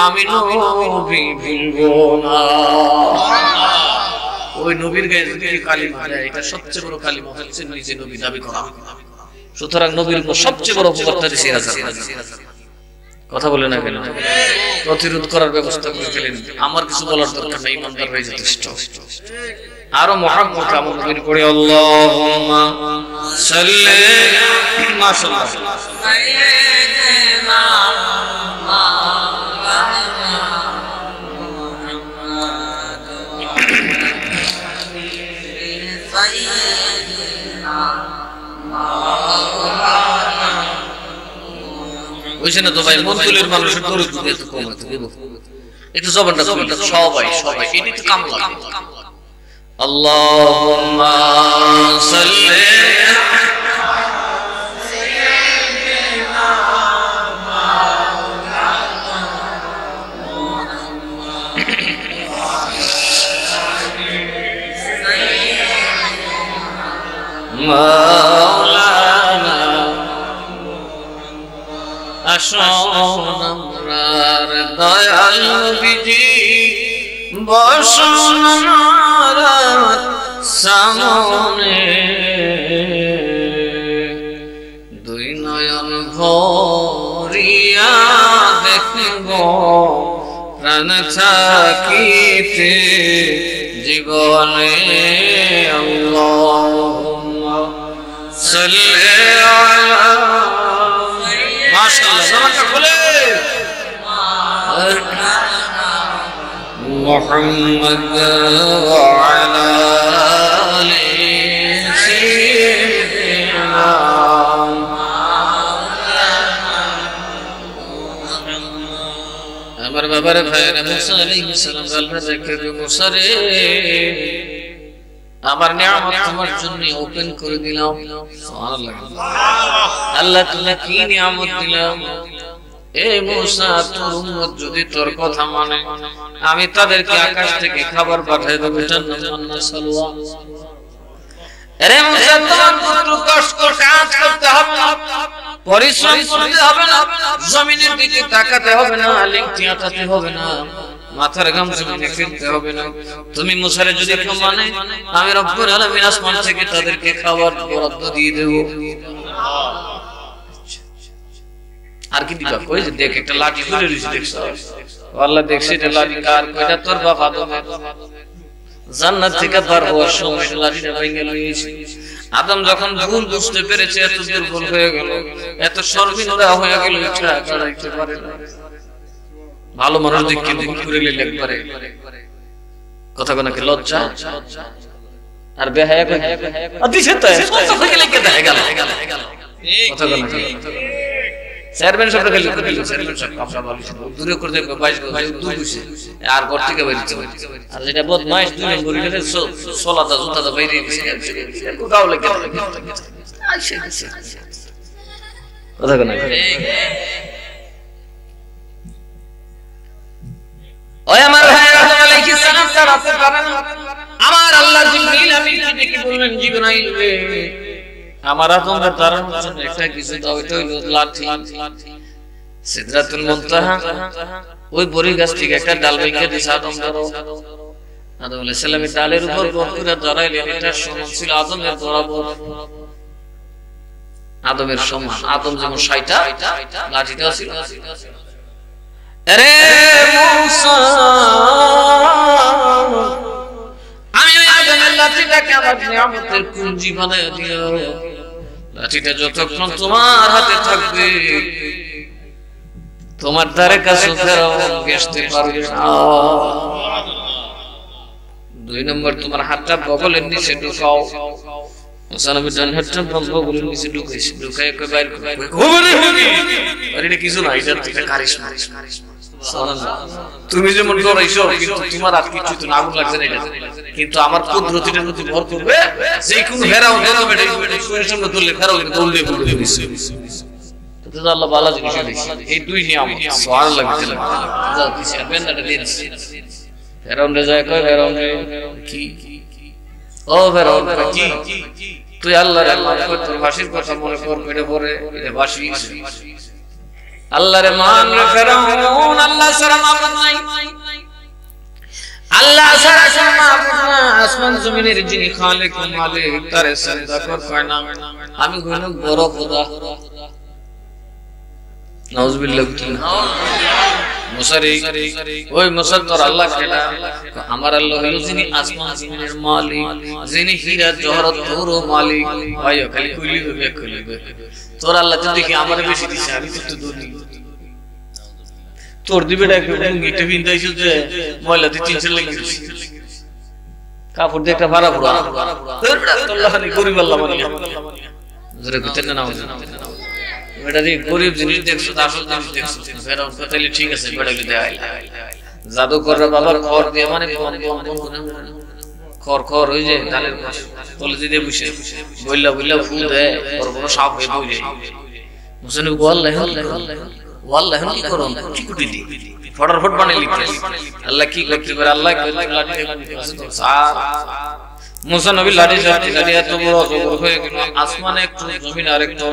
আমি নবী ভুলবো না। ওই নবীর গায়ে যদি কালিমা দেয় এটা সবচেয়ে বড় কালিমা হচ্ছে নিজে নবী দাবি করা। সুতরাং নবীর উপর সবচেয়ে বড় উপকার দিছি কথা বলে না কেন প্রতিরোধ করার ব্যবস্থা করে ফেলেন। আমার কিছু বলার দরকার নেই, ইমানদার হয়ে যথেষ্ট। আরো মুহাম্মদ আমার নবীর পড়ে আল্লাহুম্মা সাল্লি মাশাআল্লাহ সাইয়্যিদিনা মাওলানা মুহাম্মদ সাইয়্যিদিনা মাওলানা। বুঝছেন তো ভাই, মন্তুলের মানুষের দরুদ এত কম আছে, একটু জবানটা সবাই সবাই এটি তো কাম লাগে। আল্লাহুম্মা সাল্লি সাইয়্যিদিনা মাওলানা মুহাম্মদ মাওলানা। আসুন আমরার দয়াল নবীজি বসুন আমার সামনে, দুই নয়ন ভরিয়া দেখব প্রাণ থাকিতে জীবনে। আল্লাহুম্মা সাল্লি আলা মাশাআল্লাহ। محمد وعلى آل سيدنا আমার বাবার ভাইরা মুসা আলাইহিস সালাম আল্লাহ রেখে মুসা রে আমার নিয়ামত তোমার জন্য ওপেন করে দিলাম সুবহানাল্লাহ আল্লাহ তুমি কি নিয়ামত দিলাম এ মুসা তোর উম্মত যদি তোর কথা মানে আমি তাদেরকে আকাশ থেকে খাবার পাঠিয়ে দেব জান্নাত সালওয়া আরে মুসা তোমার কত কষ্ট কাজ করতে হবে না পরিশ্রম করতে হবে না জমিনের দিকে তাকাতে হবে না লিখতে আটাতে হবে না মাথার ঘাম জমিনে ফেলতে হবে না তুমি মুসারে যদি মানে আমি রব্বুল আলামিন আসমান থেকে তাদেরকে খাবার বরাদ্দ দিয়ে দেব আর কি দিবা কই যে দেখ একটা লাঠি ধরে রইছে দেখছো আল্লাহ দেখছে এটা লাঠি কার কয়টা তোর বাপ আদমের জান্নাত থেকে বার হওয়ার সময় লাঠিটা ভেঙে লইছে আদম যখন ভুল বুঝতে পেরেছে এত দুর্বল হয়ে গেল এত শর্মিন্দা হয়ে গেল এটা দাঁড়াইতে পারে না ভালো মানুষ দেখে দুঃখ করে নিলে একবারে কথা কোনকে লজ্জা আর বেহায়া কই দিছে তো কথা থেকে লেগে দেখা গেল কথা কোনকে চেয়ারম্যান সাহেব খালি চেয়ারম্যান সাহেব কথা বলছে দূরে করতে 22 গজ দূর বসে আর ঘর থেকে বের হতে আর যেটা বদমাইশ দুই নম্বর গেলে সোলাটা জুতাটা বাইরে দিছে কোথাও লেগে কথা কোনকে ওই আমার ভাই আদম আলাইহিস সালাম তারাতে পারেন আমার আল্লাহ জিবরিল আমিনকে ডেকে বললেন জিবরাইল রে আমার আদমের তাড়ানোর জন্য একটা কিছু দাও এটা হলো লাঠি সিদরাতুল মুনতাহা ওই বড়ি গাছ থেকে একটা ডাল ভেঙে দিয়েছে আদম ধরো আদম আলাইহিস সালামের ডালের উপর বর করে ধরাইলেন এটা সমান ছিল আদমের বরাবর আদমের সমান আদম যেমন 60টা লাঠিটাও ছিল আরে মুসা আমি ওই আদমের লাঠিটাকে আমার নিয়ামতের কুঞ্জি বানায় দিও লাঠিটা যতক্ষণ তোমার হাতে থাকবে তোমার দ্বারে কাছে ফেরাউন আসতে পারবে না 2 নম্বর তোমার হাতটা বগলের নিচে ঢুকাও মুসা নবী ডান হাতটা বগলের নিচে ঢুকাইছে ঢুকায় কই বাইরে ওরে আরে এটা কিছু না এটা কারিশমা তুমি যেমন ডরাইছো কিন্তু তোমার আর কিছু তো আগুন লাগছে না এটা কিন্তু আমার কুদরতের প্রতি ভর করবে যে কোন ফেরাউন দেখবে এটা সুরের সামনে ধরলে ফেরাউন দৌড়ে পড়বে দিছে তো আল্লাহ ভালো জিনিস দিয়েছে এই দুই নিয়ামত সুবহানাল্লাহ যা দিছে বেন্দাটা দিয়েছে ফেরাউন রে যায় কই ফেরাউন কি ও ফেরাউন কি তুই আল্লাহর আল্লাহ তোর ভাষির কথা মনে কর এটা পরে এটা ভাষি আল্লাহর মান রে ফেরাউন আল্লাহ ছাড়া মাবুদ নাই আল্লাহ ছাড়া কোনো মাবুদ না আসমান জমিনের যিনি খালিক ও মালিক তারে সিজদা কর পায় না আমি হইলাম বড় খোদা নাউজুবিল্লাহ মুসা রে ওই মুসা তোর আল্লাহ কেডা আমার আল্লাহ হলো যিনি আসমান জমিনের মালিক যিনি হীরা জহরত তোর মালিক ভাই খালি কইলিবে তোর আল্লাহ যদি কি আমারে বেশি দিছে আমি তো দুনি তোর দিবে ডাকে গিটে বিন্দাইছো যে ময়লা দি 300 লেগে গেছে কাপড় দিয়ে একটা ভাড়া পুরা তোর বড় আল্লাহ নি গরিব আল্লাহ মানে জোরে কইতে না নাও বেটা দি গরিব জিনিস দেখছো আসল জিনিস দেখছো ফেরাউন কথাইলে ঠিক আছে বেটাকে দেখাই জাদু কররা বাবা খর দিয়ে মানে খর খর হই যায় ডালের পাশে তলে দিয়ে বসে বইলা বইলা ফুল দেয় বড় বড় সাপ হয়ে বই যায় মুসলিম আল্লাহ আল্লাহ কি করুন কি কুটি দি ফটাফট বানাই লিখতে আল্লাহ কি করতে পারে আল্লাহ লাঠি সার মুসা নবী লাঠি এত বড় জবর হয়ে গেল আসমানে একটু জমিন আরেকটু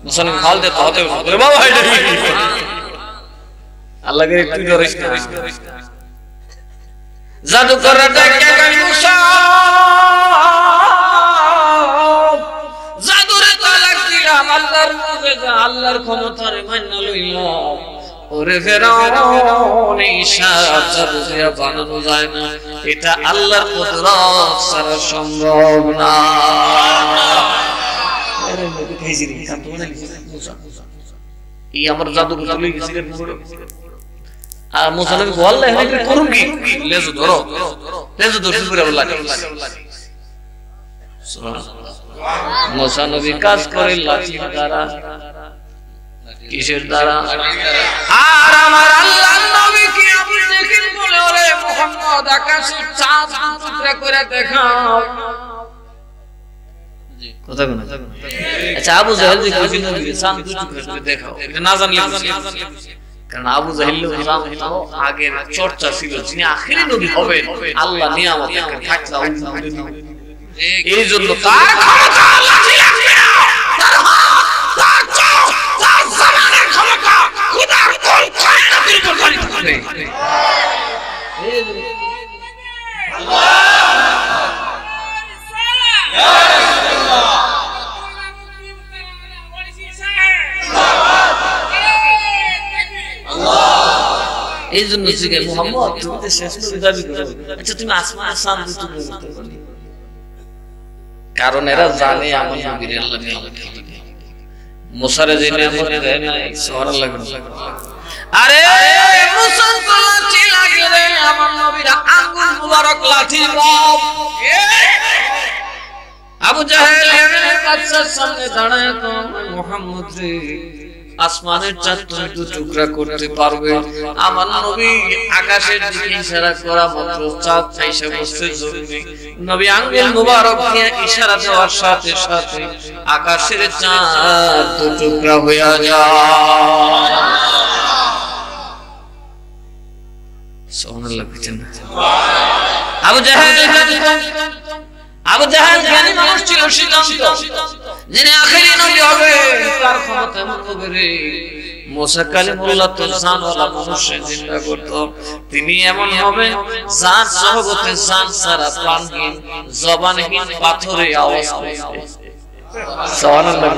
মুসা নবী খাল দিতে হতে বলে বাবা এটা আল্লাহকে একটু ডরাইস না জাদু করা ডাকে কই মুসা জাদুরে তালাক দিলাম আল্লাহর মুজিজা আল্লাহর ক্ষমতারে মাইনা লইলাম ওরে ফেরাউন ইশারা জাদু দিয়া বানানো যায় না এটা আল্লাহর কুদরত ছাড়া সম্ভব না আরে নবী খাইছিরি কাঁদো না মুসা এই আমার জাদু করে গেছে আর মুসা নবী বললে এখানে করুন কি লেজু ধরো লেজু ধরতে পুরো লাগে সুবহানাল্লাহ মুসা নবী কাজ করে লাঠির দ্বারা কিসের দ্বারা আর আমার আল্লাহর নবী কি আবু জেহেল বলে ওরে মুহাম্মদ আকাশের চাঁদ টুকরা করে দেখাও কথা কোন আচ্ছা আবু জেহেল যে কইছিল নবী চাঁদ টুকরা করে দেখাও এটা না জানলে কারণ আবু জেহেল জানতো আগের চর্চা ছিল যিনি আখেরি নবী হবেন আল্লাহ নিয়ামত একটা থাকলা এই জন্য তার ক্ষমতা লাঠি লাগবে না তার তার জামানের ক্ষমতা খোদার কোন কায়নাতের উপর গাড়ি থাকবে আল্লাহ ইয়া রাসূলুল্লাহ এই জন্য জিগে মুহাম্মদ তুমি শেষ নবী দাবি করো আচ্ছা তুমি আসমানের চাঁদ দুটো বলতে পারো কারণ এরা জানে আমার নবীর আল্লাহ নিয়ামত মুসারে যে নিয়ামত দেয় না সুবহানাল্লাহ আরে মুসা তো লাঠি লাগে রে আমার নবীর আঙ্গুল মুবারক লাঠি বাপ আবু জাহেল বাদশার সামনে দাঁড়ায় তো মুহাম্মদ রে আসমানের চাঁদ তুমি দু টুকরা করতে পারবে আমার নবী আকাশের দিকে ইশারা করা মাত্র চাঁদ এসে বসতে জরুরি নবী আঙ্গুল মুবারক দিয়ে ইশারা দেওয়ার সাথে সাথে আকাশের চাঁদ দু টুকরা হয়ে যায় সুবহানাল্লাহ বুঝছেন আবু জাহেল জ্ঞানী মানুষ ছিল সিদ্ধান্ত যিনি আখেরি নবী হবে তার ক্ষমতা এমন হবে রে মুসা কালিমুল্লাহ তো জানওয়ালা মানুষের চিন্তা করত তিনি এমন হবে যার সহবতে জান সারা প্রাণহীন জবানহীন পাথরে আওয়াজ করবে সুবহানাল্লাহ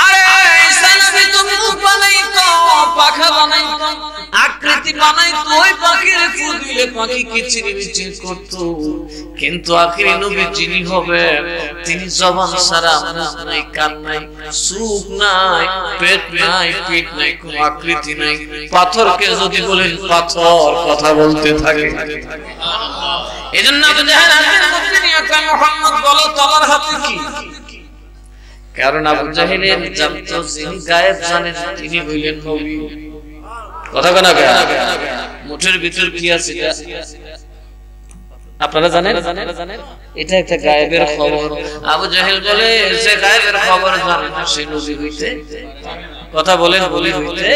আরে ঈসা নবী তুমি বানাইতো পাখা বানাইতো আকৃতি বানাইতো ওই পাখির ফু দিলে পাখি কিচিরমিচির করত কিন্তু আখেরি নবী যিনি হবে তিনি জবান সারা মুখ নাই কান নাই চোখ নাই পেট নাই পিঠ নাই কোনো আকৃতি নাই পাথরকে যদি বলেন পাথর কথা বলতে থাকে সুবহানাল্লাহ এজন্য আবু জাহেল আজকে মুসলিমিয়া কা মুহাম্মদ বলো তোমার হাতে কি কারণ আবু জাহেলের জানতো যিনি গায়েব জানেন তিনি হইলেন নবী কথা কোনা মুঠের ভিতর কি আছে আপনারা জানেন এটা একটা গায়েবের খবর আবু জাহেল বলে যে গায়েবের খবর জানে না সে নবী হইতে কথা বলেন বলি হইতে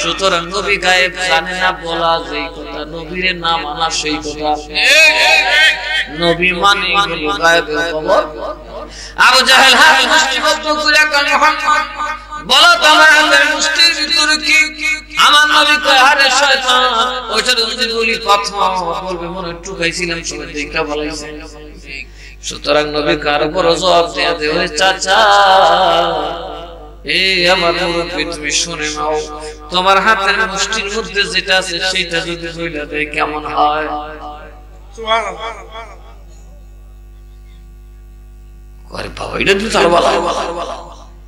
সুতরাং নবী গায়েব জানে না বলা যেই কথা নবীর নাম আনা সেই কথা নবী মানে হলো গায়েবের খবর আবু জাহেল হাত মুষ্টিবদ্ধ করে কয় মুহাম্মদ বলো তোমার হাতের মুষ্টির ভিতরে কি আমার নবী কয় আরে শয়তান ওইটা যদি বলি কথা বলবে মনে টুকাইছিলাম সবাই দেখা বলাইছে সুতরাং নবী কার উপর জবাব দেয়া দে ওই চাচা এই আমার মুরব্বি তুমি শুনে নাও তোমার হাতের মুষ্টির মধ্যে যেটা আছে সেটা যদি বইলা দেয় কেমন হয় সুবহানাল্লাহ আরে বাবা এটা তো চালবালা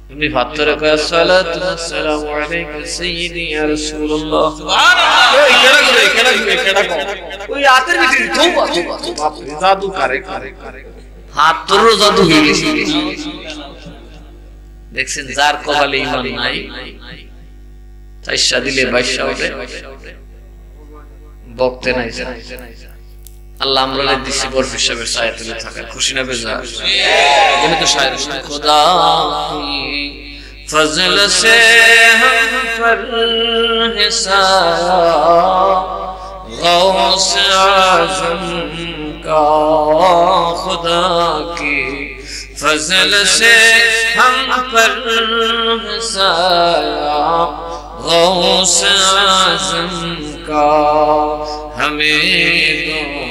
তুমি ফাতরে কয় সালাতু আসসালামু আলাইকা সাইয়্যিদি ইয়া রাসূলুল্লাহ সুবহানাল্লাহ কেডা করে ওই হাতের ভিতরে তওবা বাপ রে জাদু করে হাতর জাদু হয়ে গেছে দেখছেন যার কপালে ঈমান নাই চাইশা দিলে 22 ওঠে বক্তে নাই আল্লাহ আমরা দিছি বরফ হিসাবে সায়াতুলে থাকা খুশি না বেজা এখানে তো শায়র খোদা কি ফজল সে হাম পর হিসাব গৌস আজম কা খুদা কি ফজল সে হাম পর হিসাব গৌস আজম কা हमें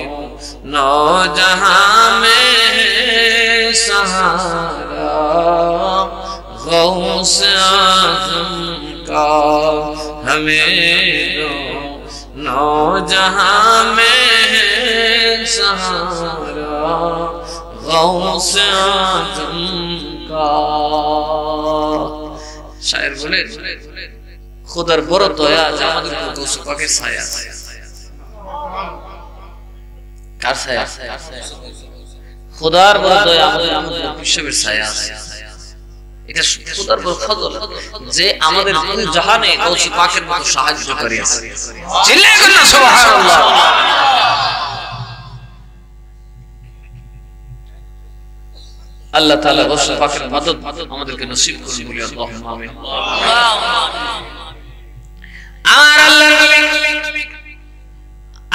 नौ जहां में सहारा गौस आज़म का हमें नौ जहां में सहारा गौस आज़म का शायर बोले খোদার বড় দয়া যে আমাদের উপর গৌস পাকের ছায়া আছে। কার ছায়া? খোদার বড় দয়া আমাদের উপর বিশ্বের ছায়া আছে। এটা খোদার বড় ফজল যে আমাদের পুরো জাহানে গৌস পাকের মতো সাহায্যকারী আছে। চিল্লায়ে বলেন না সুবহানাল্লাহ। আল্লাহ তাআলা গৌস পাকের মদদ আমাদেরকে নসিব করুন বলি আল্লাহুম্মা আমিন। আর আল্লাহর নবী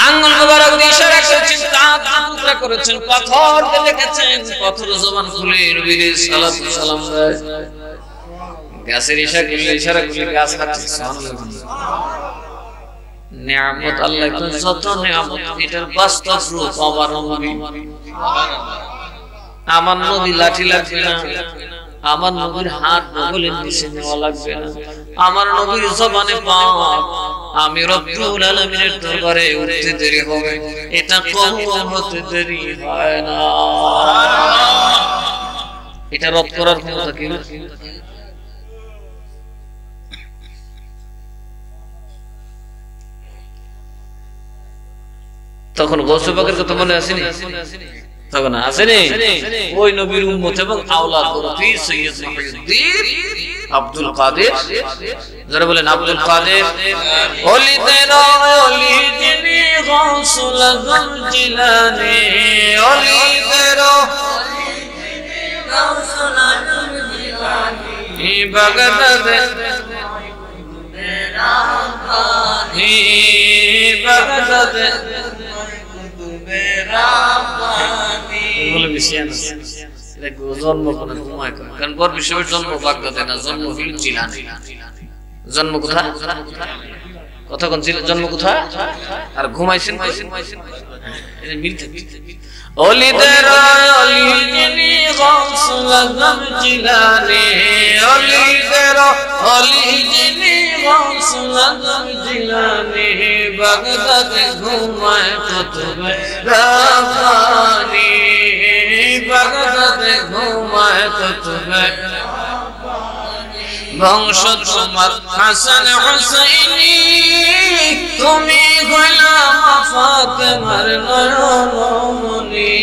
আঙ্গুল মোবারক দিয়ে ইশারা করেছেন, দাঁত টুকরা করেছেন, পাথরকে দেখেছেন, পাথর জবান খুলে নবীর সালাতু সালাম দেয়। গাছের ইশারা করলে গাছ হাঁটছে। সুবহানাল্লাহ। নিয়ামত আল্লাহ যত নিয়ামত এটার বাস্তব রূপ আমার নবী। আমার নবী লাঠি লাগবে না, আমার নবীর হাত বগলের নিচে নেওয়া লাগবে না, আমার নবীর জবানে পাক আমি রব্বুল আলামিনের দরবারে উঠতে দেরি হবে, এটা কখনো হতে দেরি হয় না। এটা রদ করার ক্ষমতা কি? তখন গৌসে পাকের কথা মনে আসেনি? তখন আসেনি? ওই নবীর উম্মত এবং আওলাদ পীর সৈয়দ মুহিউদ্দিন আব্দুল কাদের, যারা বলেন আব্দুল কাদের ওলি তেরা ওলি যিনি গৌসুল আজম জিলানী, ওলি তেরা ওলি যিনি গৌসুল আজম জিলানী, বাগদাদে রাব্বানী, বাগদাদে জন্ম জন্ম বাগদাদে না, জন্ম হইল জিলানী। জন্ম কোথায়? কথা কোন জন্ম কোথায়? আর ঘুমাইছেন ওলিদের ওলি যিনি গৌসুল আজম জিলানী, ওলিদের ওলি যিনি গৌসুল আজম জিলানী, বাগদাদে ঘুমায় কুতুবে রাব্বানী, বাগদাদে ঘুমায় কুতুবে বংশ তোমার হাসান হুসাইনি, তুমি গোলাম ফাতেমার নয়নমণি।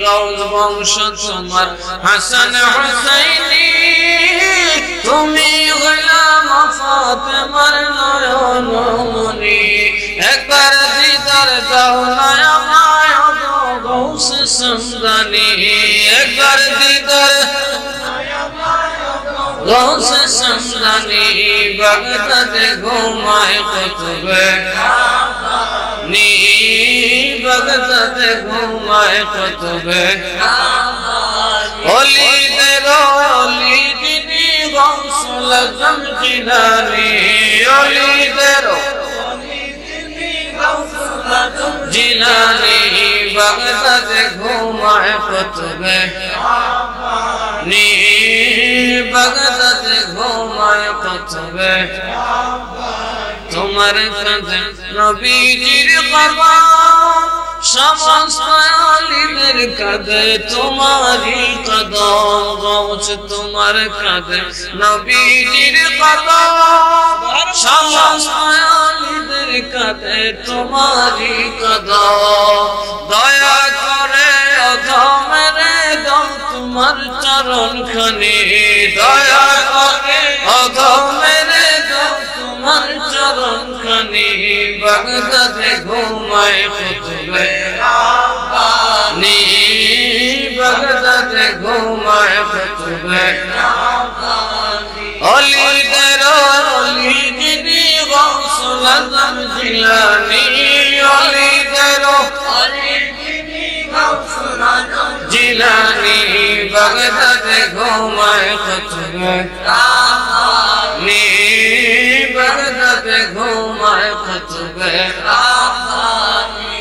গাউস বংশ তোমার হাসান হুসাইনি, তুমি গোলাম ফাতেমার নয়নমণি। একবার দিদার দাও না আমায় গৌস সমদানি, একবার দিদার গৌস সমদানি, বাগদাদে ঘুমায় কুতুবে রাব্বানী, বাগদাদে ঘুমায় কুতুবে রাব্বানী, ওলিদের ওলি যিনি গৌসুল আজম জিলানী, ওলিদের ওলি যিনি গৌসুল আজম জিলানী, বাগদাদে ঘুমায় কুতুবে রাব্বানী, বাগদাদে ঘুমায় কুতুবে রাব্বানী। তোমার কাঁধে নবীজির কবর, সমস্ত আলিমের কাঁধে তোমারই কদম। গৌস তোমার কাঁধে নবীজির কবর, সমস্ত আলিমের কাঁধে তোমারই কদম। দয়া করে অধমের দাও তোমার চরণ খানি, দয়া করে অধমের দাও তোমার চরণ খানি, বাগদাদে ঘুমায় কুতুবে রাব্বানী, বাগদাদে ঘুমায় কুতুবে রাব্বানী। ওলিদের ওলি যিনি গৌসুল আজম জিলানী, ওলিদের ওলি যিনি গৌসুল আজম জিলানী, বাগদাদে ঘুমায় কুতুবে রাব্বানী, বাগদাদে ঘুমায় কুতুবে রাব্বানী।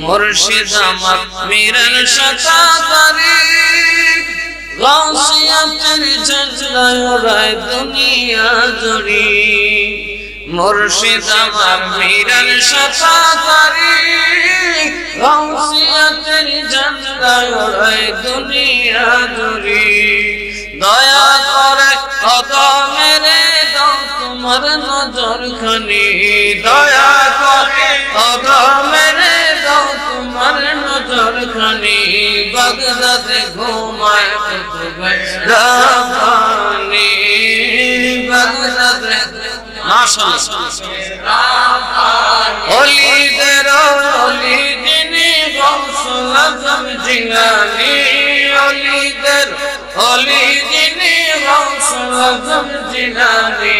মুর্শিদ আমার মীরের শতাতারি, গাউসিয়াতের ঝঞ্ঝায় ওড়ায় দুনিয়া জুড়ি। মুর্শিদ আমার মীরের শতাতারি, গাউসিয়াতের ঝঞ্ঝায় ওড়ায় দুনিয়া জুড়ি। দয়া করে অধমের দাও তোমার নজর খানি দয়া করে ওগো মেরে দাও তোমার নজর খানি বাগদাদে ঘুমায় কুতুবে রাব্বানি বাগদাদে ওলিদের ওলি যিনি গৌসুল আজম জিলানী ওলিদের ওলি যিনি গৌসুল আজম জিলানী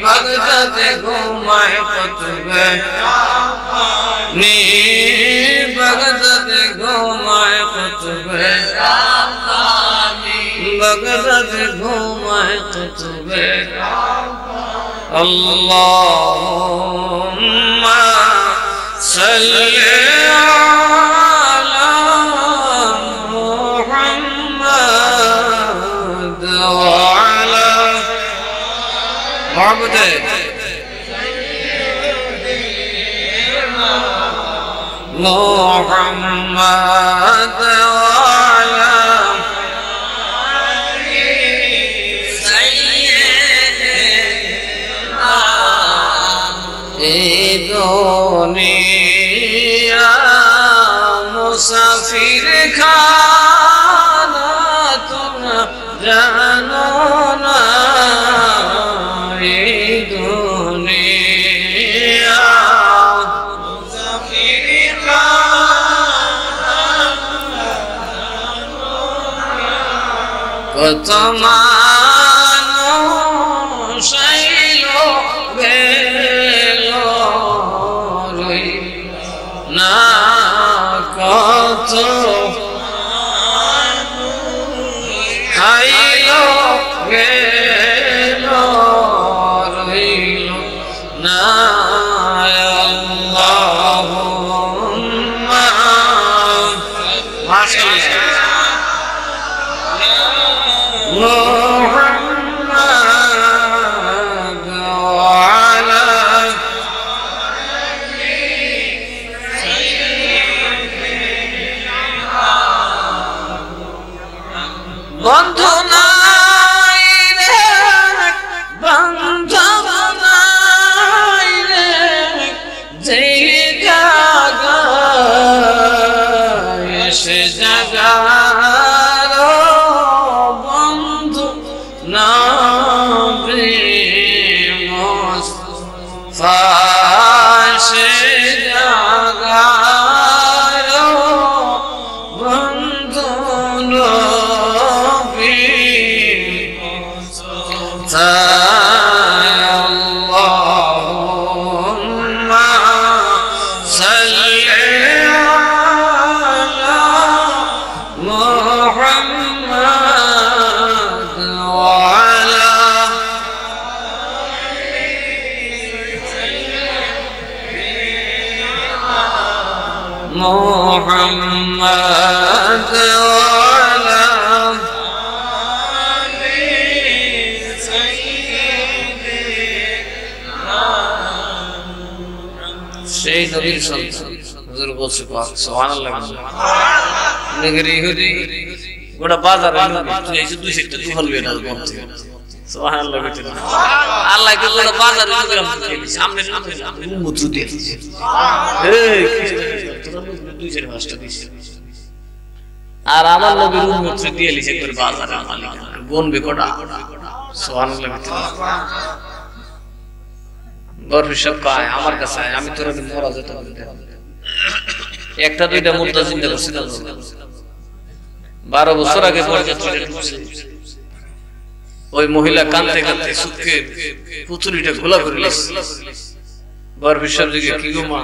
বাগদাদে ঘুমায় কুতুবে রাব্বানি বাগদাদে ঘুমায় কুতুবে রাব্বানি বাগদাদে ঘুমায় কুতুবে اللهم صل على محمد وعلى محمد দুনিয়া মুসাফির খানা তোমরা জানো না এই দুনিয়া মুসাফির খানা কত মানুষ আইলো না কত আইলো গেল রইল না আল্লাহুম্মা বন্ধু নাই রে বান্ধব নাই রে যে জায়গায় সে জায়গার বন্ধু নবী মুস্তাফা সে জায়গার বন্ধু اللهم صل على محمد وعلى محمد وعلى সেই নবীর সন্তান হুজুর বলছে পাক সুবহানাল্লাহ নগরী হুদি গোটা বাজার তুই এই 200 টাকা ফলবে না বলতে সুবহানাল্লাহ কইতে আল্লাহ কে গোটা বাজার সামনে মুত্র দিয়ে এই তোরা 200 টাকা দিস আর আমার নবীর মুত্র দিয়ে লিছে করে বাজারের মালিক গনবে কোটা সুবহানাল্লাহ কইতে বরফি সব কায় আমার কাছে আমি তোর মরা যেতে একটা দুইটা মুদ্রা চিন্তা করছিলাম 12 বছর আগে ওই মহিলা কাঁদতে কাঁদতে সুখে পুতুলিটা খোলা করে বরফি সব দিকে কি গো মা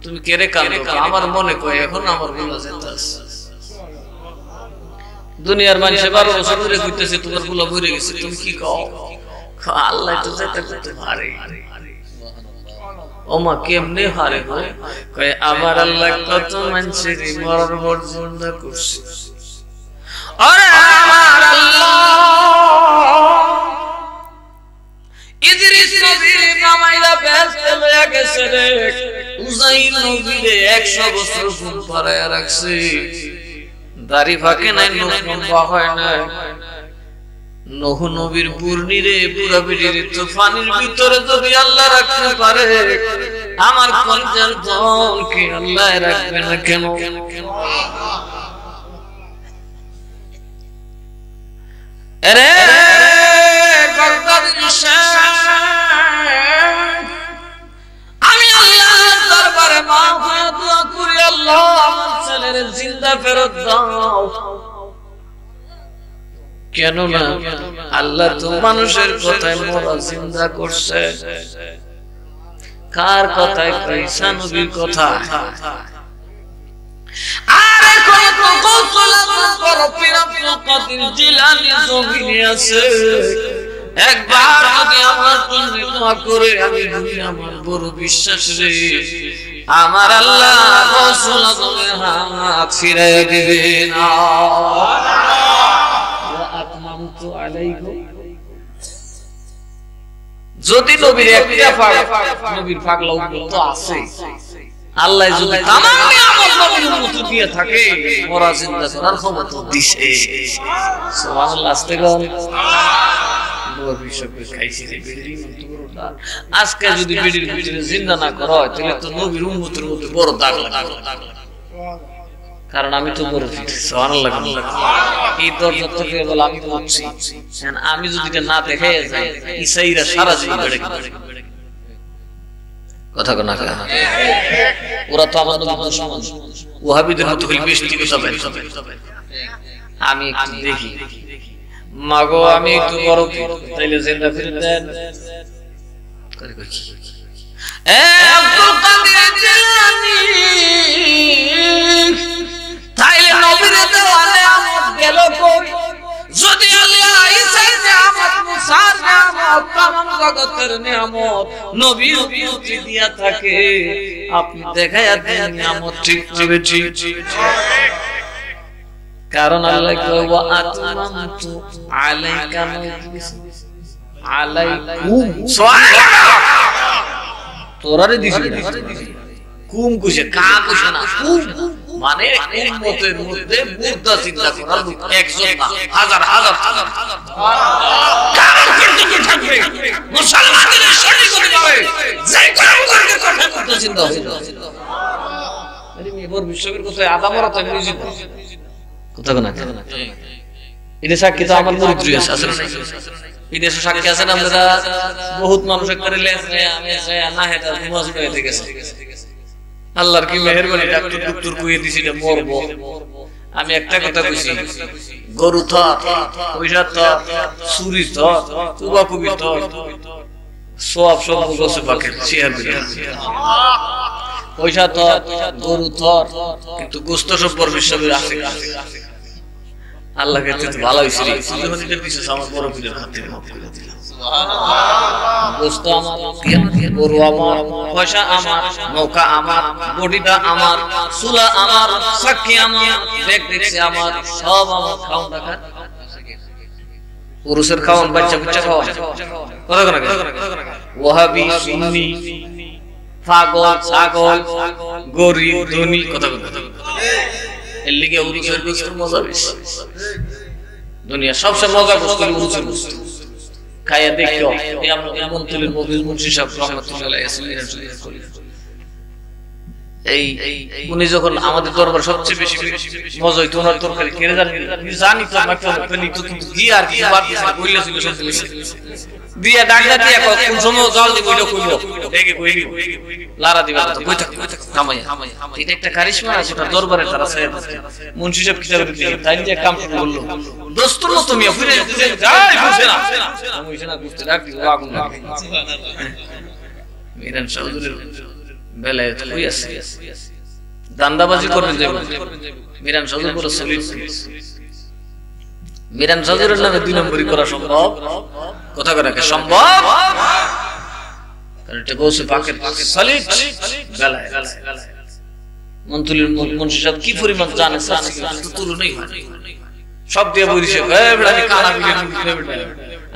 তুমি কেরে কাঁদো আমার মনে কয় এখন আমার গুলা যেতে আছে দুনিয়ার মানুষে 12 বছর ধরে কইতেছে তোমার গুলা ভরে গেছে তুমি কি কও আল্লাহ তো যেতে করতে পারে ওমা কেমনে হারে গো কয় আমার আল্লাহ কত মানুষের মরণ বর্জন করছে আরে আমার আল্লাহ ইদ্রিস নবীর কামাইলা বেচতে লয়া গেছে রে উযাইর নবীরে 100 বছর ঘুম পাড়ায়া রাখছে দাড়ি ফাঁকে নাই নখ লম্বা হয় না নূহ নবীর পূর্ণিরে পুরা পৃথিবীর তুফানের ভিতরে যদি আল্লাহ রাখতে পারে, আমার কলিজার দলকে আল্লাহ রাখবে না কেন? আরে আমি আল্লাহর দরবারে মাফ হয়ে দোয়া করি, আল্লাহ আমার ছেলের জিন্দা ফেরত দাও। কেন না আল্লাহ তো মানুষের কথায় মরা জিন্দা করছে, কার কথায়? ঈসা নবীর কথা। আরে কত কৌশল করো পীর আব্দুল কাদের জিলানী জমিনে আছে, একবার যদি আমার জন্য দোয়া করে, আমি আমার বড় বিশ্বাস রে আমার আল্লাহ রাসূল আযমের হাত ফিরিয়ে দিবে না। যদি নবীর একটা নবীর পাগলা উম্মত আছে, আল্লাহ যদি তামাম নিয়ামত নবীর উম্মত দিয়ে থাকে, মরা জিন্দা করার ক্ষমতা দিছে। সুবহানাল্লাহ। আস্তে কোন নবীর বিষয়ে খাইছি রে বিড়ি মন্তরটা। আজকে যদি বিড়ির ভিতরে জিন্দা না করা হয়, তাহলে তো নবীর উম্মতের মধ্যে বড় দাগ লাগবে। কারণ আমি তো বড় ফিট। সুবহানাল্লাহ। এই দরজা থেকে বলে আমি বলছি, আমি যদি এটা না দেখে যাই, ঈসাইরা সারা জীবন বেড়ে গেছে। কথা কোনা কথা, ওরা তো আমার নবীর দুশমন, ওয়াহাবিদের মতো হইল বেশি কথা বলে। আমি একটু দেখি, মাগো আমি একটু বড় ফিট, তাইলে জিন্দা ফিরে দেন। করে কইছি এ আব্দুল কাদের জিলানী, তাইলে নবীর দেওয়ালে আমত গেল কই? যদি আল্লাহ ঈসার নিয়ামত, মুসার নিয়ামত, তামাম জগতের নিয়ামত নবীর উম্মতি দিয়া থাকে, আপনি দেখায়া দেন নিয়ামত ঠিক হবে। ঠিক কারণ আল্লাহ কয় ওয়া আতমামতু আলাইকা আলাইকুম। সুবহানাল্লাহ। তোরারে দিছি কুম কুশে কা কুশে না, কুম মানে উম্মতের মধ্যে মুর্দা চিন্তা করার লোক একজন না, হাজার হাজার হাজার কারণ কিন্তু থাকবে মুসলমানদের সঠিক হতে হবে, যে কারণে কথা করতে চিন্তা হবে। আরে মেবর বিশ্বকের কথায় আদামরা তো নিজে কথা না এটা সাক্ষী তো আমার মুরিদ আছে, আসলে না বিদেশে সাক্ষী আছেন আমরা বহুত মানুষ করে লেছে, আমি না হেটা মজবুত হয়ে গেছে। আল্লাহর কি মেহেরবানি, ডাক্তার ডক্টর কইয়ে দিছি না মরব। আমি একটা কথা কইছি, গরু থত, পয়সা থত, চুরি থত, কুবাকুবি থত, সব সব গোছে পাকে চেয়ার বিনা। পয়সা থত, গরু থত, কিন্তু গোশত সব পরমেশ্বরের আছে। আল্লাহ কাছে তো ভালো হইছে রে, যখন এটা পিছে আমার বড় পীরের হাত থেকে মাফ করে দিলাম। গোশত আমার, গরু আমার, পয়সা আমার, নৌকা আমার, বডিটা আমার, চুলা আমার, সাক্ষী আমার, দেখছি আমার, সব আমার। খাওন দেখা পুরুষের খাওন, বাচ্চা বাচ্চা খাওয়া, কথা কথা ওয়াহাবি সুন্নি, পাগল ছাগল, গরিব ধনী, কথা কথা এর লিগে উরুসের বস্তু মজা বেশি। দুনিয়া সবচেয়ে মজা বস্তু উরুসের বস্তু। খায়া দেখো এই আমরা মন্ত্রীর মবিল মুন্সি সাহেব রহমাতুল্লাহ আলাইহি এই উনি যখন আমাদের দরবার সবচেয়ে বেশি মজা হইতো ওনার তরকারি কেড়ে জানি তো মাত্র পেনি তো কিন্তু কি আর কি বাদ দিছে কইলেছিল সব দিয়া ডাকলা দিয়া কোন সময় জল দিব এটা কইলো দেখে কইলি লারা দিবা তো কই থাক থামাই এটা একটা কারিশমা আছে ওটা দরবারে তারা সাহেব মুন্সি সাহেব কিতাবে দিয়ে তাই যে কাম শুরু করলো দোস্তর মত মিয়া ফিরে যাই বুঝে না আমি এখানে বুঝতে রাখি আগুন লাগে সুবহানাল্লাহ মিরান চৌধুরীর বেলায় কই আছে দান্দাবাজি করতে যাবে মিরান চৌধুরী পুরো সলিড মিরান চৌধুরীর নামে 2 নম্বরই করা সম্ভব কথা করাকে সম্ভব কারণ এটা গোসে পাকের সলিড বেলায় মন্ত্রীর মুন্সি সাহেব কি পরিমাণ জানে তো তুলনাই হয় সব দিয়ে বলিছে এই বেটা আমি কানা বিলে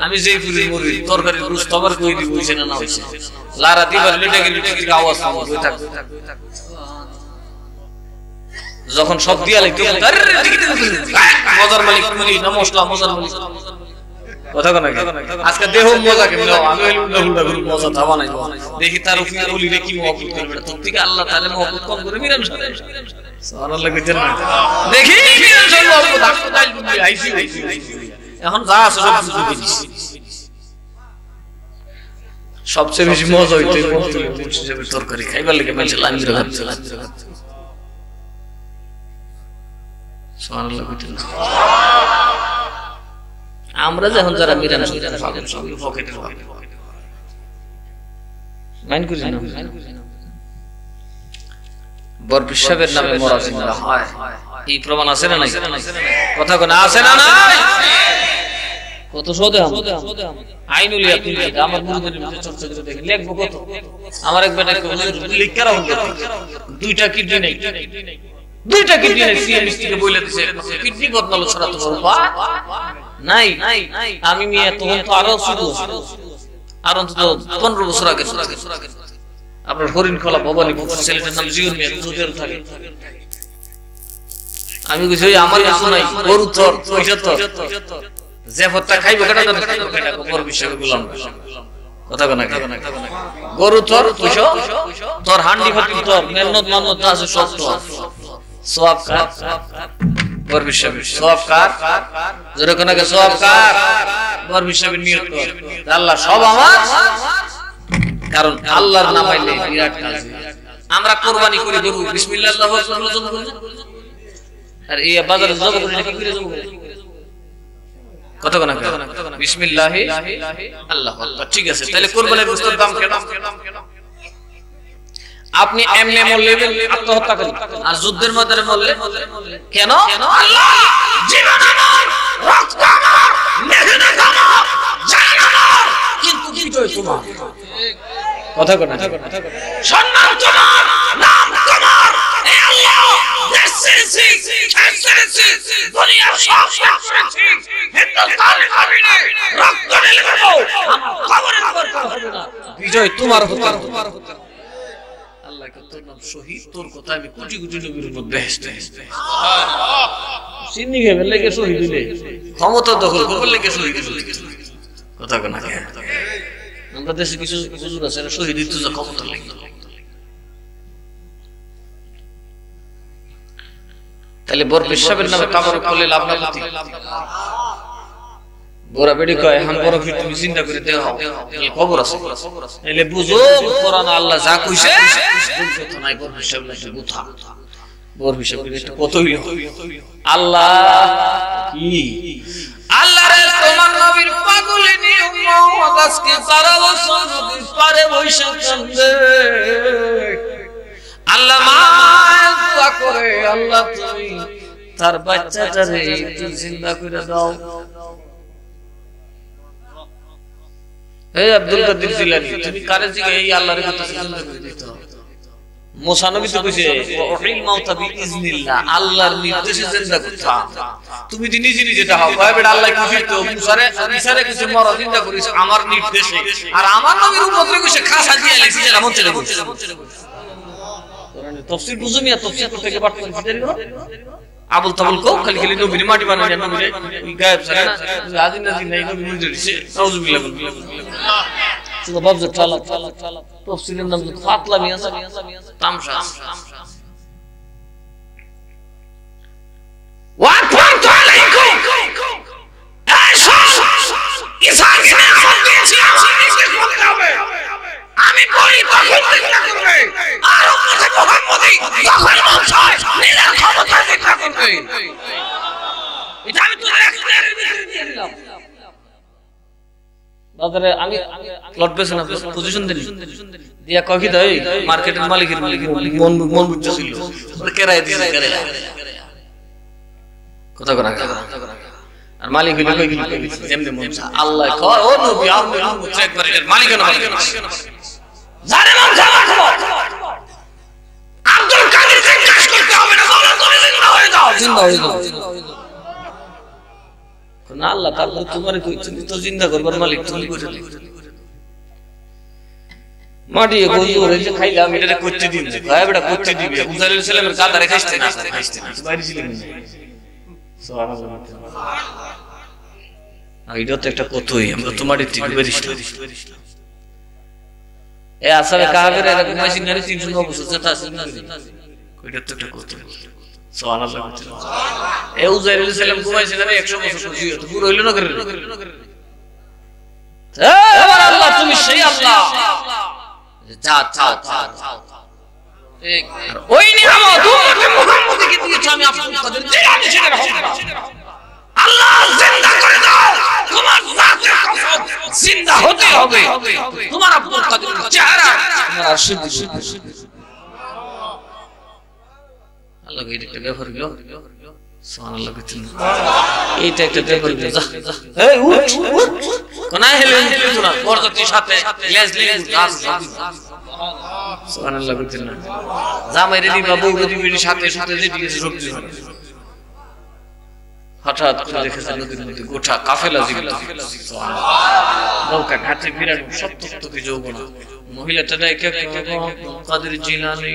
আমি যেই পুলির মুরগি তরকারি রুস তবার কই দিব হইছে না হইছে লারা দিবার লিটাকি আওয়াজ হই থাক যখন সব দিয়া লাগতো মজার মালিক মুলি না মশলা মজার মালিক কথা কোন আজকে দেহ মজা কেমন আমি উল্টা করে মজা থাবা নাই দেখি তার উপরে বলিলে কি মহব্বত করবে তোর থেকে আল্লাহ তাআলা মহব্বত কম করে মিরান সাথে সুবহানাল্লাহ কইতেন না দেখি মিরান সাথে মহব্বত হাসপাতাল বলি আইসি এখন যা আছে সব কিছু দিছি সবচেয়ে বেশি মজা হইতে বলতে হিসেবে তরকারি খাইবার লাগে মেলছে লাঞ্জ রাখছে সুবহানাল্লাহ কইতেন না আমরা যখন যারা মিরান পাগল সব পকেটের মাইন্ড করি না বর পিসাবের নামে মরা জিন্দা হয় এই প্রমাণ আছে না নাই কথা কোন আছে না নাই কত শোধে আইনুল ইয়াকিন আমার মুরিদের ভিতরে চর্চা করে দেখি লিখবো কত আমার এক বেটা লিখা রাখো দুইটা কিডনি নাই দুইটা কিডনি নাই সিএমএস থেকে বইলা দিছে কিডনি বদলালো ছাড়া তো নাই আমি মিয়া তখন তো আরো শুধু আর অন্তত 15 বছর আগে আপনার হরিণ খোলা ভবানীপুর ছেলেটার নাম জিওর মিয়া দুধের থাকে আমি কইছি আমার কিছু নাই গরু তোর পয়সা তোর যে ভত্তা খাইবে কেটা জানো কেটা গোবর বিষয় গুলাম কথা কোনা গরু তোর পয়সা তোর হান্ডি ফাটি তোর মেহনত মানত আছে সব তোর সওয়াব কার বর বিষয় সওয়াব কার জোরে কোনা কে সওয়াব কার বর বিষয় নিয়ত কর আল্লাহ সব আমার কারণ আল্লাহর নাম আইলে বিরাট কাজ আমরা কুরবানি করি গরু বিসমিল্লাহ আল্লাহু আকবার আর এই বাজারে জব করে কি করে জব করে কত কোনা বিসমিল্লাহ আল্লাহু আকবার ঠিক আছে তাহলে কুরবানির গোশতের দাম কেন আপনি এমনে মরলেন আত্মহত্যা করেন আর যুদ্ধের ময়দানে মরলে কেন আল্লাহ জীবন আমার রক্ত আমার মেহনত আমার জান আমার কিন্তু বিজয় তোমার কথা কোনা সম্মান তোমার নাম তোমার হে আল্লাহ দেশে খেসেছি দুনিয়ার সব শেষ হিন্দুস্তানের জমিনে রক্ত ঢেলে দেব আমার কবরের দরকার হবে না বিজয় তোমার হতে আল্লাহ তোর নাম শহীদ তোর কথা আমি কোটি কোটি নবীর মধ্যে বেহেশতে সুবহানাল্লাহ সিন্নি গেবে লাগে শহীদ হইলে ক্ষমতা দখল করবে লাগে শহীদ কথা কোনা আমরা দেশে কিছু হুজুর আছে শহীদ হইতে যা ক্ষমতা লাগে তাহলে বর পেশাবের নামে কাবার করলে লাভ না ক্ষতি বড় বেডি কয় হাম বড় ফিট তুমি চিন্তা করে দেও এই খবর আছে এলে বুঝো কোরআন আল্লাহ যা কইছে বুঝছো তো নাই বর পেশাব না গুথা বর পেশাব এটা কত হইল আল্লাহ কি আল্লাহ রে তোমার নবীর পাগলে নি উম্মত আজকে সারা বছর নদীর পারে বইসা কান্দে আল্লাহ মায়ের দোয়া করে আল্লাহ তুমি তার বাচ্চাটারে একটু জিন্দা করে দাও হে আব্দুল কাদের জিলানী তুমি কারে জিগে এই আল্লাহর কথা জিন্দা করে দিতে হবে মুসা নবী তো কইছে ওহিল মাউতা বিইজনিল্লাহ আল্লাহর নির্দেশে জিন্দা করতা তুমি দিনি জিনি যেটা হবে ভাই বেটা আল্লাহ খুশি তো মুসারে ইসারে কিছু মরা জিন্দা করিস আমার নির্দেশে আর আমার নবীর উপরে কইছে খাসা দিয়ে আইছি যেটা মন চলে গেছে তাফসীর বুঝুমিয়া তাফসীর থেকে পাঠ করি জানি না আবুল তাবুল কো খালি খালি নবীর মাটি বানাই জানো নবীরে ওই গায়েব ছাড়া না আজিন নাজি নাই নবী মঞ্জুর দিছে নাউজুবিল্লাহ শুধু বাবজা চালা তাফসীরের নাম তো ফাতলা মিয়া তামসা ওয়া কুনতু আলাইকুম আশা ইসাকে আমল দিয়েছি আমার নিজে করতে হবে আমি বলি তখন চিন্তা করবে আর উম্মতে মুহাম্মদী তখন মনসায় নিজের ক্ষমতা চিন্তা করবে এটা আমি তো এক্সপ্লেইন দিয়ে দিলাম বাজারে আমি প্লট বেচে না পজিশন দিলি দিয়া কই দেই মার্কেটের মালিকের মন বুঝছিল কেরাই দিছে কেরাই কথা করা আর মালিক হইলো কই দিছে যেমনে মন চা আল্লাহ কয় ও নবী আপনি চেক করে মালিক না জানে না জামা খবর আব্দুল কাদের কে কাজ করতে হবে না বলা তুমি জিন্দা হয়ে যাও জিন্দা হয়ে যাও না আল্লাহ তাআলা তোমারে কইছেন তো জিন্দা করবার মালিক তুমি করে মাটি হুজুর এই যে খাইলাম এটা করতে দিন ভাই বেটা করতে দিবে উজাইল সালামের কাদারে খাইতে না বাইরে ছিলেন সুবহানাল্লাহ এটা তো একটা কতই আমরা তোমার থেকে বেরিয়েছিলাম এই আসাবে কাহাবের এরকম মেশিন নারী 309 বছর যেটা আছে এটা তো একটা কতই সুবহানাল্লাহ এই উজাইর আলাইহিস সালাম ঘুমাইছে না 100 বছর খুশি হতো পুরো হইল না করে আমার আল্লাহ তুমি সেই আল্লাহ যা চাও ঠিক ওই নিয়ামত উম্মতে মুহাম্মদকে দিয়েছো আমি আব্দুল কাদের জিলানী সেটার হক আল্লাহ জিন্দা করে দাও তোমার জাতের কসম জিন্দা হতে হবে তোমার আব্দুল কাদের চেহারা তোমার আরশে আল্লাহ এই একটা ব্যাপার গো সুবহানাল্লাহ কইতেন এইটা একটা ব্যাপার গো এই উঠ কোন হেলে তোরা বরদতির সাথে লেজ লেজ গাছ সুবহানাল্লাহ কইতেন জামাই রেডি বাবু গদির সাথে সাথে রেডি সবজি হঠাৎ করে দেখেছেন নদীর মধ্যে গোটা কাফেলা জীবিত নৌকা ঘাটে বিরাট সপ্তকে যৌবন মহিলাটা ডাইকে কাদের জিলানী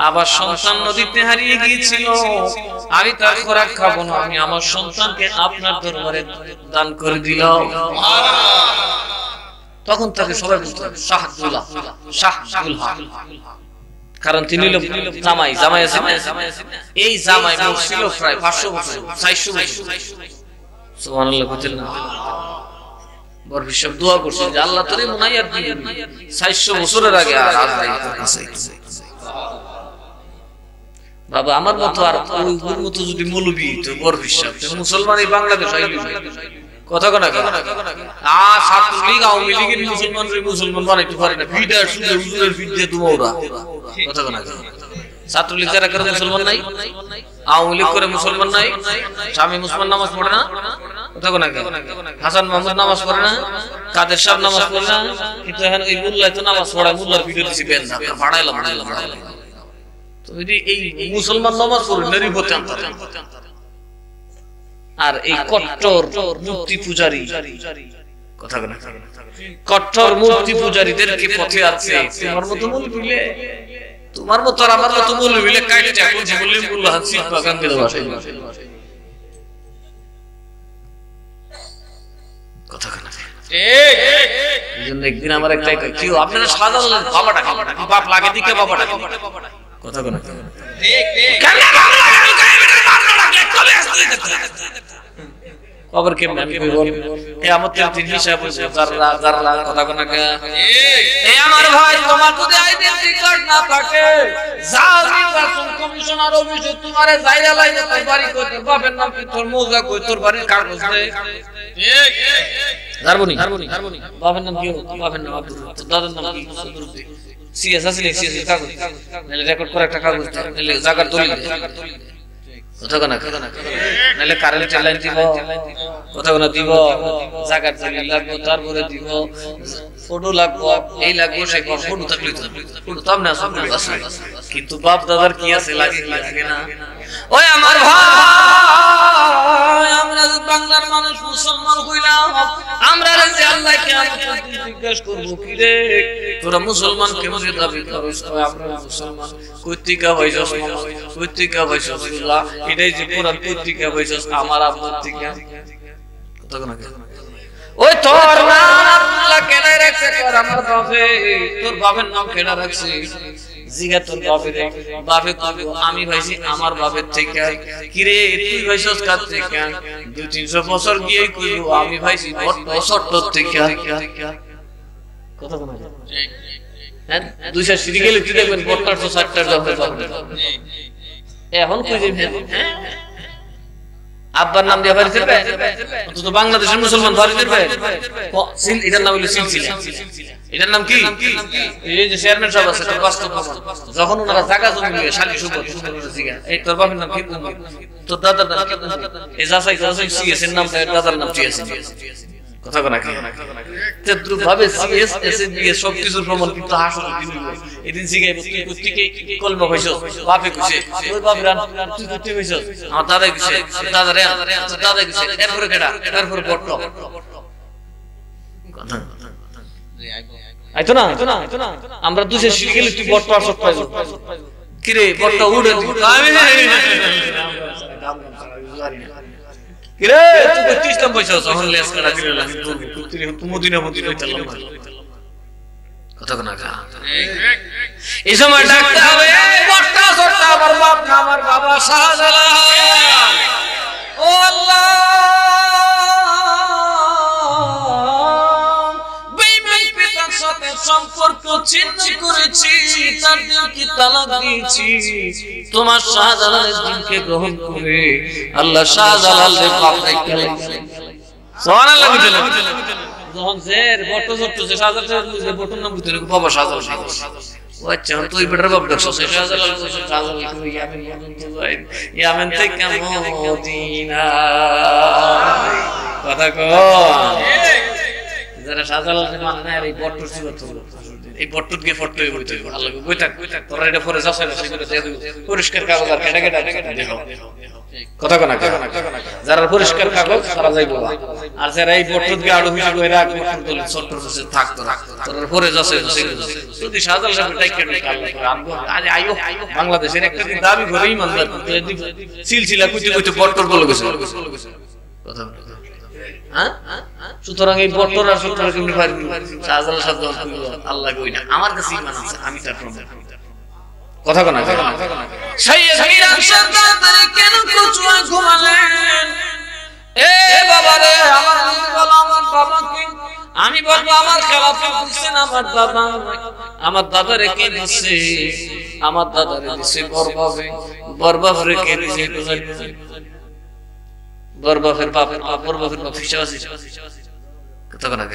আবার সন্তান নদীতে হারিয়ে গিয়েছিল আমি তার খোরাক খাবো না আমি আমার সন্তানকে আপনার দরবারে দান করে দিলাম তখন তাকে সবাই বলতো শাহদুল্লাহ শাহদুল্লাহ কারণ তিনি জামাই জামাই আছে এই জামাই ছিল প্রায় 500 বছর 400 বছর সুবহানাল্লাহ কইতেন না বড় বিশ্বব দোয়া করছেন যে আল্লাহ তোরে মুনাইয়াত দিবেন 400 বছরের আগে আর আজরাইল কাছে বাবা আমার মতো আর ওই মতো যদি মৌলবি তো বড় বিশ্বব মুসলমানই বাংলাদেশ আইলি কথা কোনা ছাত্রলীগ আওয়ামী লীগের মুসলমান বানাইতে পারে না ভিডিও শুনে হুজুরের ভিডিও তোমরা কথা কোনা ছাত্রলীগ যারা করে মুসলমান নাই আওয়ামী লীগ করে মুসলমান নাই স্বামী মুসলমান নামাজ পড়ে না কথা কোনা হাসান মাহমুদ নামাজ পড়ে না কাদের সাহেব নামাজ পড়ে না কিন্তু এখন এই মুল্লাহ তো নামাজ পড়ে মুল্লার ভিডিও দিছি বেন না ভাড়াইলাম তো এই মুসলমান নামাজ পড়ে নারী হতে আর এই কট্টর মূর্তি পূজারী কথা বলে কট্টর মূর্তি পূজারীদেরকে পথে আছে তোমার মতো মুলবিলে তোমার মতো আর আমার মতো মুলবিলে কাটতে এখন জীবনে মুল্লাহ হাসিব বাগানকে ভাষায় কথা বলে ঠিক এইজন্য একদিন আমার একটা কেউ আপনারা সাধারণ বাবাটা বাপ লাগে দিকে বাবাটা কথা বলে ঠিক ঠিক কেন বাবা লাগে কাইবেটার মারলো লাগে চলে আসতে খবর কেমন আমি কই বল কিয়ামতের দিন হিসাব হবে যারা যারা কথা কোনা কে এই আমার ভাই তোমার যদি আইডেন্টি কার্ড না থাকে যাও নির্বাচন কমিশনার অফিসে তোমারে যাইরা লাইনে তোর বাড়ি কই তোর বাপের নাম কি তোর মৌজা কই তোর বাড়ির কাগজ দে ঠিক হারমোনি বাপের নাম কি বাপের নাম আব্দুল তোর দাদার নাম কি আব্দুল সিএস আসলে সিএস কাগজ নালে রেকর্ড করে একটা কাগজ নালে জায়গার দলিল কথা কোনা নালে কারেন্ট লাইন দিব কথা কোনা দিব জায়গার দলিল লাগবে তারপরে দিব ফটো লাগবে এই লাগবে সেই ফটো থাকলে ফটো তো আমনা সব আছে কিন্তু বাপ দাদার কি আছে লাগে কি লাগে না ওই আমার ভাই আমরা বাংলার মানুষ মুসলমান হইলাম আমরা যে আল্লাহ কিয়ামতের দিন জিজ্ঞাসা করব কি রে তোরা মুসলমান কেমনে দাবি করছ আমরা মুসলমান কইতিকা হইছস কইতিকা হইছস আল্লাহ এটাই যে কোরআন কইতিকা হইছস আমার আব্দুল টিকা কত কোনা ওই তোর নাম আব্দুল্লাহ কেন রাখছে তোর আমার বাপে তোর বাপের নাম কেন রাখছে জিগা তোর বাপের বাপে কইব আমি ভাইছি আমার বাপের থেকে কি রে তুই ভাইছস কার থেকে 200-300 বছর গিয়ে কইব আমি ভাইছি বট্ট থেকে কথা বলা ঠিক হ্যাঁ 200 সিঁড়ি গেলে কি দেখবেন বট্টার তো 60টার দাম হবে এখন কই যাবেন আব্বার নাম দিয়ে বাড়ি চলবে অন্তত বাংলাদেশের মুসলমান বাড়ি চলবে সিল এটার নাম হলো সিলসিলা এটার নাম কি এই যে চেয়ারম্যান সাহেব আছে তার বাস্তব যখন ওনারা জায়গা জমি নিয়ে শালি সুবত জিগা এই তোর বাপের নাম কি তোর দাদার নাম কি এই যাচাই সিএস এর নাম দাদার নাম সিএস কথা কোনা কি তেদ্রু ভাবে সিএস এসএবিএস সব কিছুর প্রমাণ কিন্তু হাসল দিন এদিন জিগাই তুই কুত্তিকে কলমা হইছস বাপে কইছে ওই বাপ রান তুই কুত্তি হইছস আমার দাদা কইছে দাদা রে দাদা কইছে এরপরে কেডা এরপরে বট্ট কথা আইতো না আমরা দুসে শিখে গেলে তুই বট্ট আসত পাইছো কি রে বট্ট উড়ে আমি কিরে তুই কইতিস না পয়সা যখন লেস কাটা দিলে লাগি তুই মদিনা হইতালাম কথা কোনা কা এই সময় ডাকতে হবে এই বট্টা সট্টা আমার বাপ না আমার বাবা শাহজালাল ও আল্লাহ বেঈমান পিতার সাথে সম্পর্ক ছিন্ন করেছি তার দিনকে তালাক দিয়েছি তোমার শাহজালালের দিনকে গ্রহণ করে আল্লাহ শাহজালালের পাপ রাখতে সুবহানাল্লাহ যখন জের বট্ট সট্ট যে শাহজালালের বট্টর নাম দিতে বাবা শাহজালাল ও আচ্ছা তুই বেটার বাপ দেখছ শাহজালাল কই ইয়ামেন পর্যন্ত যাই ইয়ামেন থেকে মদিনা কথা কও যারা শাহজালালের মানে না এই বট্টর সিবত এই বট্টর গিয়ে ফটো হইতো ভালো লাগে বই থাক তোরা এটা পরে যাচ্ছে না সেগুলো দেখো পরিষ্কার কাগজ আর কেটা দেখো কথা কোনা যারা পরিষ্কার কাগজ তারা যাইবো আর যারা এই বট্টর গিয়ে আড়ু হইছে কইরা বট্টর দল ছোট আছে থাকতো তোরা পরে যাচ্ছে সেগুলো যদি শাহজালাল সাহেব টাইকে আনবো আজ আইও বাংলাদেশের একটা দিন দাবি করে ইমানদার সিলসিলা কইতে বট্টর বলে গেছে কথা হ্যাঁ সুতরাং এই বট্টর আর সত্তর কেমনে পারবি শাহজালাল শব্দ আল্লাহ কই না আমার কাছে ঈমান আছে আমি তার প্রমাণ কথা কোনা সাইয়্যিদ মিরান সরদার কেন কুচুয়া ঘুমালেন এ বাবা রে আমার বল আমার বাবাকে আমি বলবো আমার খেলাফত দিছেন আমার দাদারে কে দিছে আমার দাদারে দিছে বরবাফরে কে দিছে বরবাফের বাপ বরবাফের বাপ ফিসাওয়াসি কথা কোনা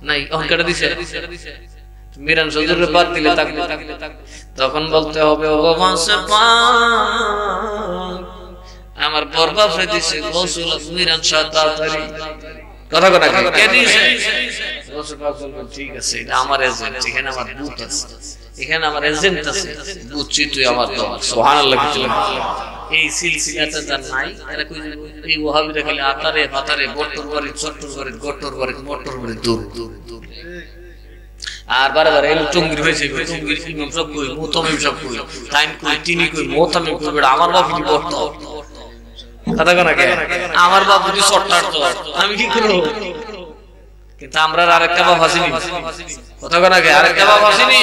নাই অহংকার দিছে মিরান হুজুরের বাদ দিলে তখন বলতে হবে ও মাসে পাক আমার বরবাফরে দিছে গোসল মিরান শাহ তাড়াতাড়ি কথা কোনা কে দিছে গোসল পাক বলবেন ঠিক আছে এটা আমার এজেন্ট এখানে আমার বুথ আছে এখানে আমার এজেন্ট আছে বুঝছি তুই আমার তো সুবহানাল্লাহ এই সিলসিলাটা যার নাই এরা কই এই ওহাবিরা খালি আতারে ফাতারে বট্টর বাড়ি চট্টর বাড়ি গট্টর বাড়ি মোটর বাড়ি দূর আর বারবার এলো টঙ্গির হয়েছে টঙ্গির ইমাম সব কই মুতামিম সব কই টাইম কই তিনি কই মুতামিম কই বেটা আমার বাপ কি বট্ট কথা কোনা কে আমার বাপ যদি শর্টকাট তো আমি কি করব কিন্তু আমরা আরেকটা বাপ আসেনি কথা কোনা কে আরেকটা বাপ আসেনি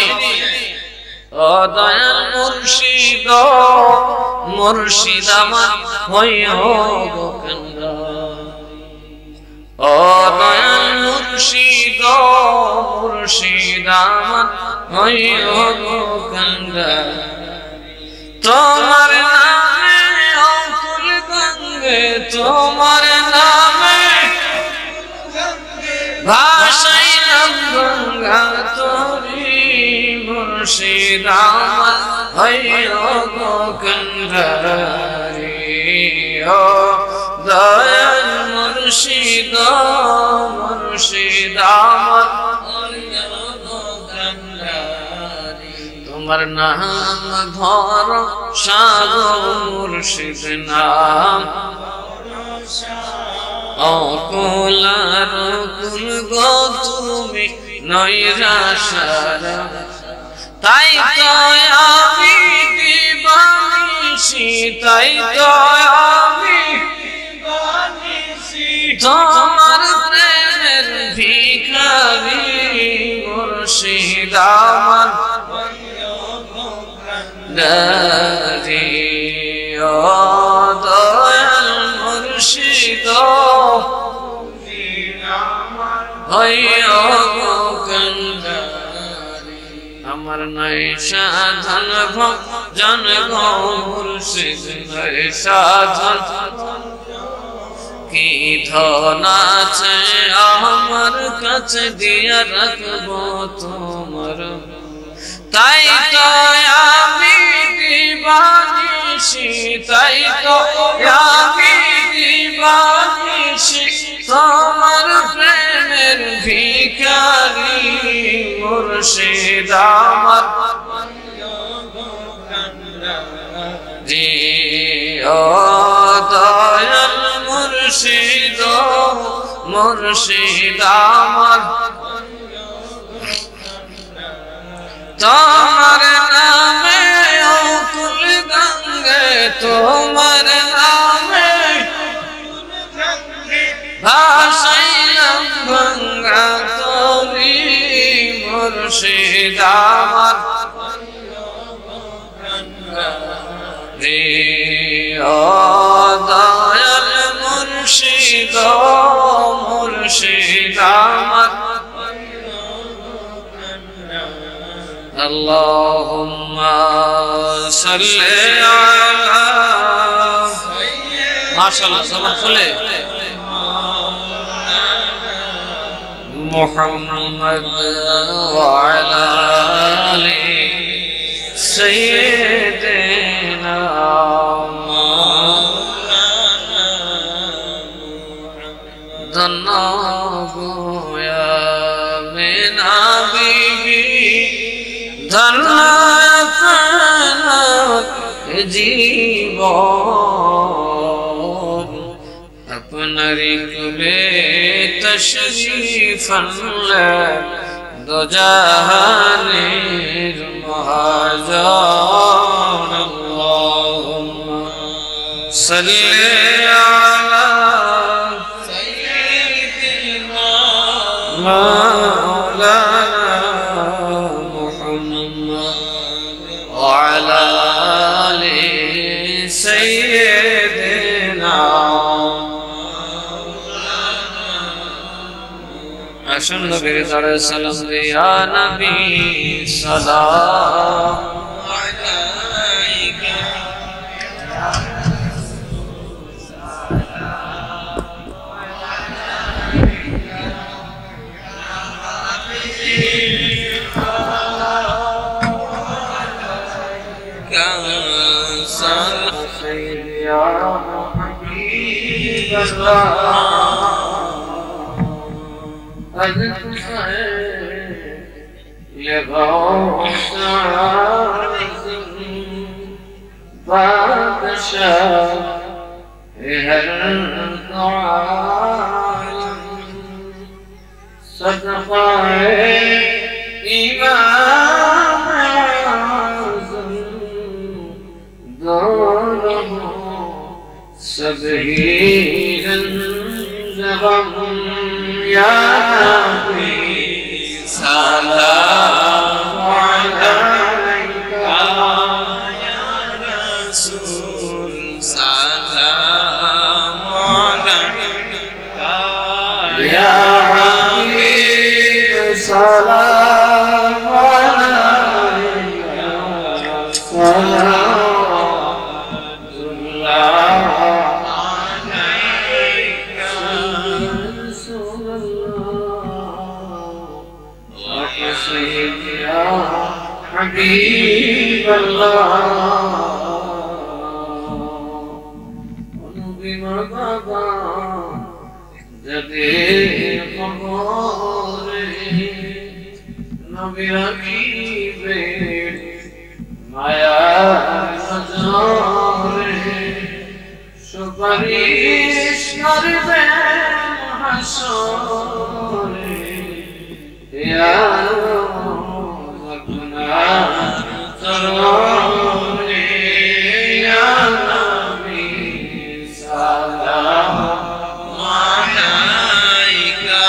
ও দয়াল মুর্শিদ মুর্শিদ আমার হইও গো কান্দা ও দয়াল মুর্শিদ মুর্শিদ আমার হইও গো কান্দা তোমার নামে অকুল গঙ্গে তোমার নামে ভাসাইলাম গঙ্গা তরি মুর্শিদ আমার হইও গো কান্দারি ও দয়াল মুর্শিদ মুর্শিদ আমার হইও গো কান্দারি তোমার নাম ভরসা গো মুর্শিদ নাম অকুলার কুল গো তুমি নৈরাশারা তাই তো আমি দিবানিশি তাই তো আমি দিবানিশি তোমার প্রেমের ভিখারি মুর্শিদ আমার দারি ও দয়াল মুর্শিদ হইও গো কান্দারি আমার নাই সাধন ভজন গো মুর্শিদ নাই সাধন কি ধন আছে আমার কাছে দিয়া রাখবো তোমার তাই তো আমি দিবানিশি তাই তো আমি দিবানিশি তোমার প্রেমের ভিখারি মুর্শিদ আমার জি ও দয়াল মুর্শিদ মুর্শিদ আমার তোমার নামে অকুল গঙ্গে তোমার নামে মুর্শিদ আমার রে ও দয়াল মুর্শিদ মুর্শিদ আমার আল্লাহুম্মা সাল্লি আলা মাশাআল্লাহ জবান খুলে মুহাম্মদ ওয়া আলা আলি সাইয়্যিদিনা ধন্য গোয়া মেনা বিবি ধন্য জীবন আপনারি কুলে তশরীফ আনলে দো জাহানের মহাজন আল্লাহুম্মা সাল্লি আলা সাইয়্যিদিনা মাওলানা মুহাম্মদ ওয়া আলা আলি সাইয়্যিদিনা আসুন নবীর দরে সালাম দিয়া নবী সালাম আলাইকা يا حبيب الله أنت لغوث عازم بادشاه العالم صدقه إمام أعظم دوره سبهيلا زغم يا نبي سلام عليك يا رسول سلام عليك يا حبيب سلام عليك سلام حبيب الله بمرضى جديد قبوري نبي رقيب মায়া নজরে সুপারিশ করবে হাসরে ইয়া তরুণী ইয়া নবী সালাম আলাইকা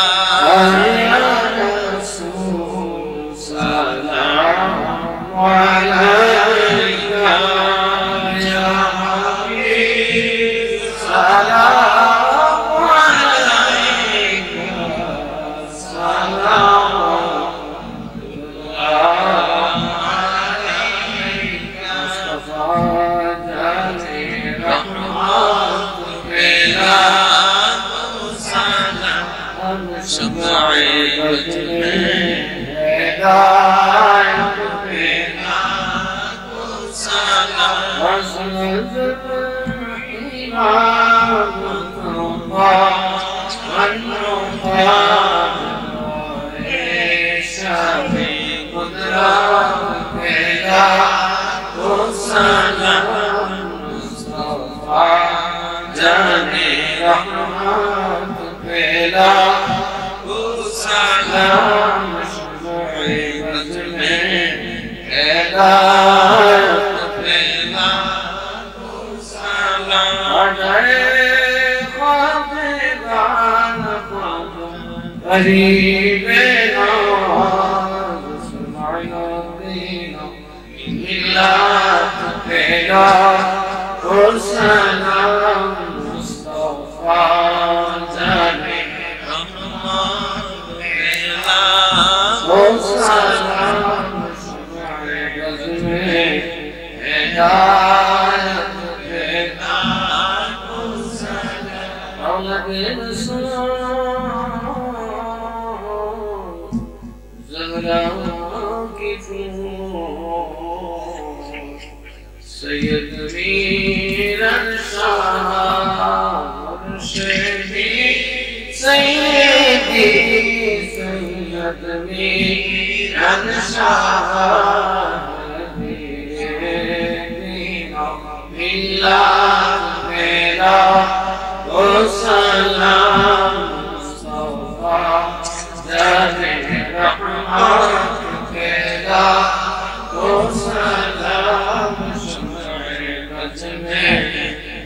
ইয়া রাসূল সালাম আলাইকা ইয়া হাবিব সালাম আলাইকা সালাম سید میرن شاه مرشدی سیدی سید میرن شاه ملت میرا و سلام مصطفی در رحمت پیدا و سلام شمعت میں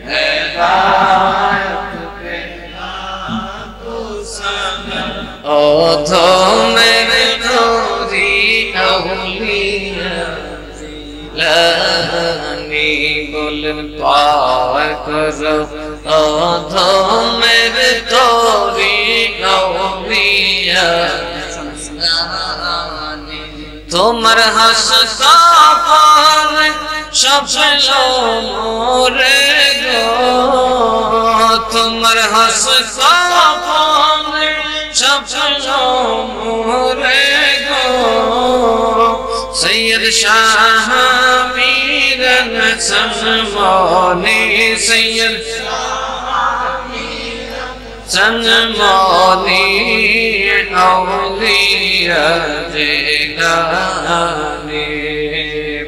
ہدایت پیدا و سلام او تو میرے نوری اولیاء لانی بولن پاک رو آدھو میرے توری اولیاء تمہر ہستا پار شفلو مورے گو تمہر ہستا پار شفلو مورے گو سید شاہ میرن سنمانی سید سنمانی اولیاء جیلانی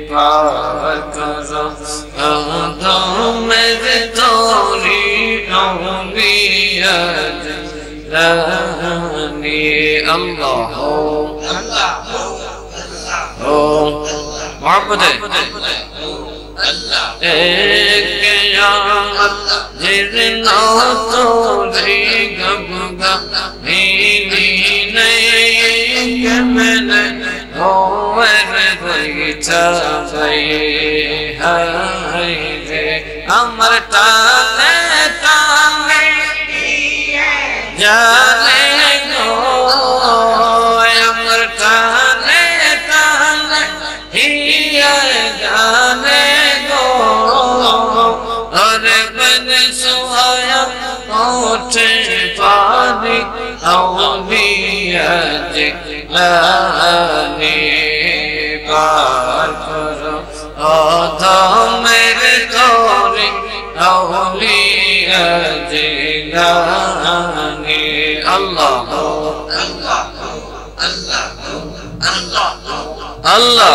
پاک رو آدھو میرے توری اولیاء جیلانی اللہ محبت ہے ایک یاد جرنا توری گب گہینی نہیں کہ میں نے ہوئر دیتا گئی ہے امر تانے تانے جانے گو امر تانے تانے ہی جانے گو اور بن سوایا اٹھے پانی اولیاء جیلانی پار کرو آدھا میرے توری اولیاء جیلانی اللہ اللہ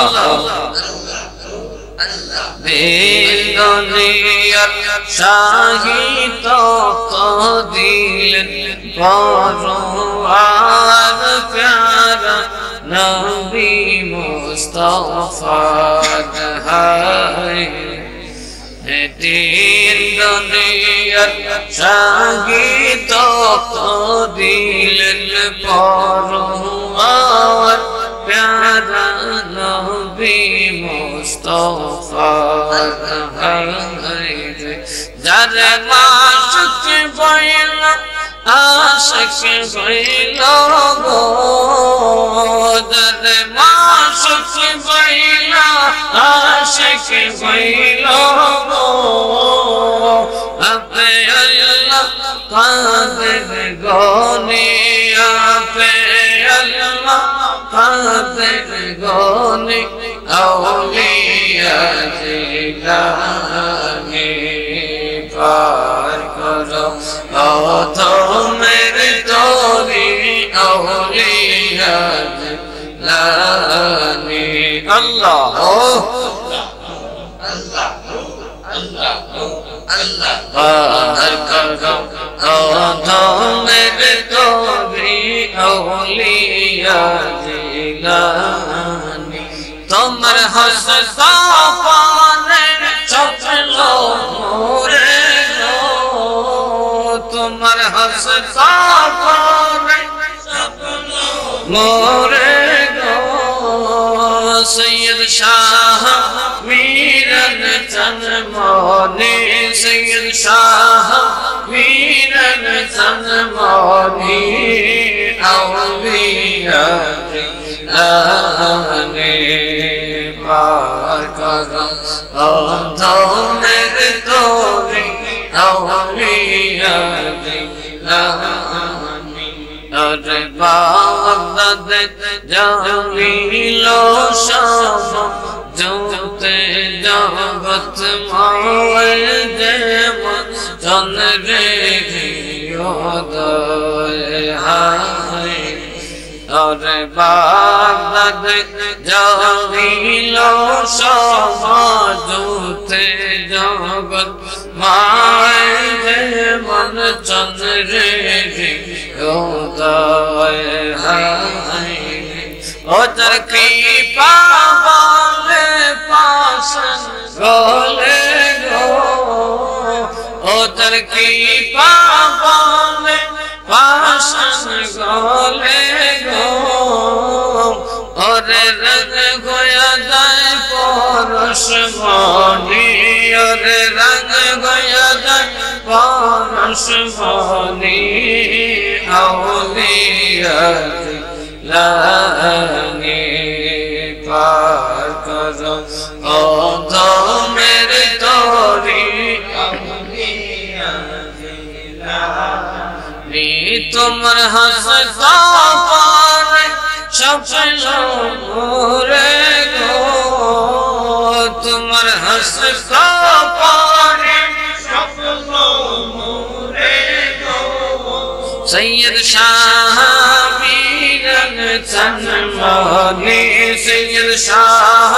دنیات شاہی تو قدیل پروار پیارا نبی مصطفیٰ ہے دین دنیات شاہی تو قدیل پروار پیارا نبی مصطفیٰ در معشق بیلا عاشق بیلا گو در معشق بیلا عاشق بیلا گو اب اللہ قادر گونی اب اللہ قادر گونی اولیاء جیلانی پار کرو آدھو میرے توری اولیاء جیلانی اللہ پار کرو آدھو میرے توری اولیاء جیلانی تمہر ہستا پانے چپلو مورے گو تمہر ہستا پانے چپلو مورے گو سید شاہ میرن सनमाने सैयद शाह वीरन सनमाने औलिया लाने पार करम औधों मेरे तोरी औलिया लाने अरे बागदाद जमीलो शाम जोते जगत माए देव चंद्रे योदय हाय अरे बागदाद जमीलो शाम जोते जगत माए देव चंद्रे योदय हाय ओतर कृपा वाले पासन गोले गो ओतर कृपा वाले पासन गोले गो और रंग गोया दाय परश मानी और रंग गोया दाय परश मानी औलिया लाने पार करो औधों मेरे तोरी औलिया लाने तुमर हंसता पार सफलों मोरे गो तुमर हंसता पार सफलों मोरे गो सैयद शाह सनमाने सैयद शाह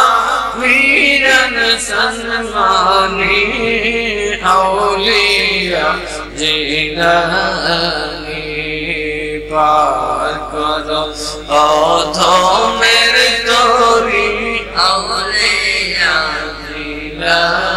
वीरन सनमाने औलिया जिलानी पार करो औधों मेरे तोरी औलिया जिलानी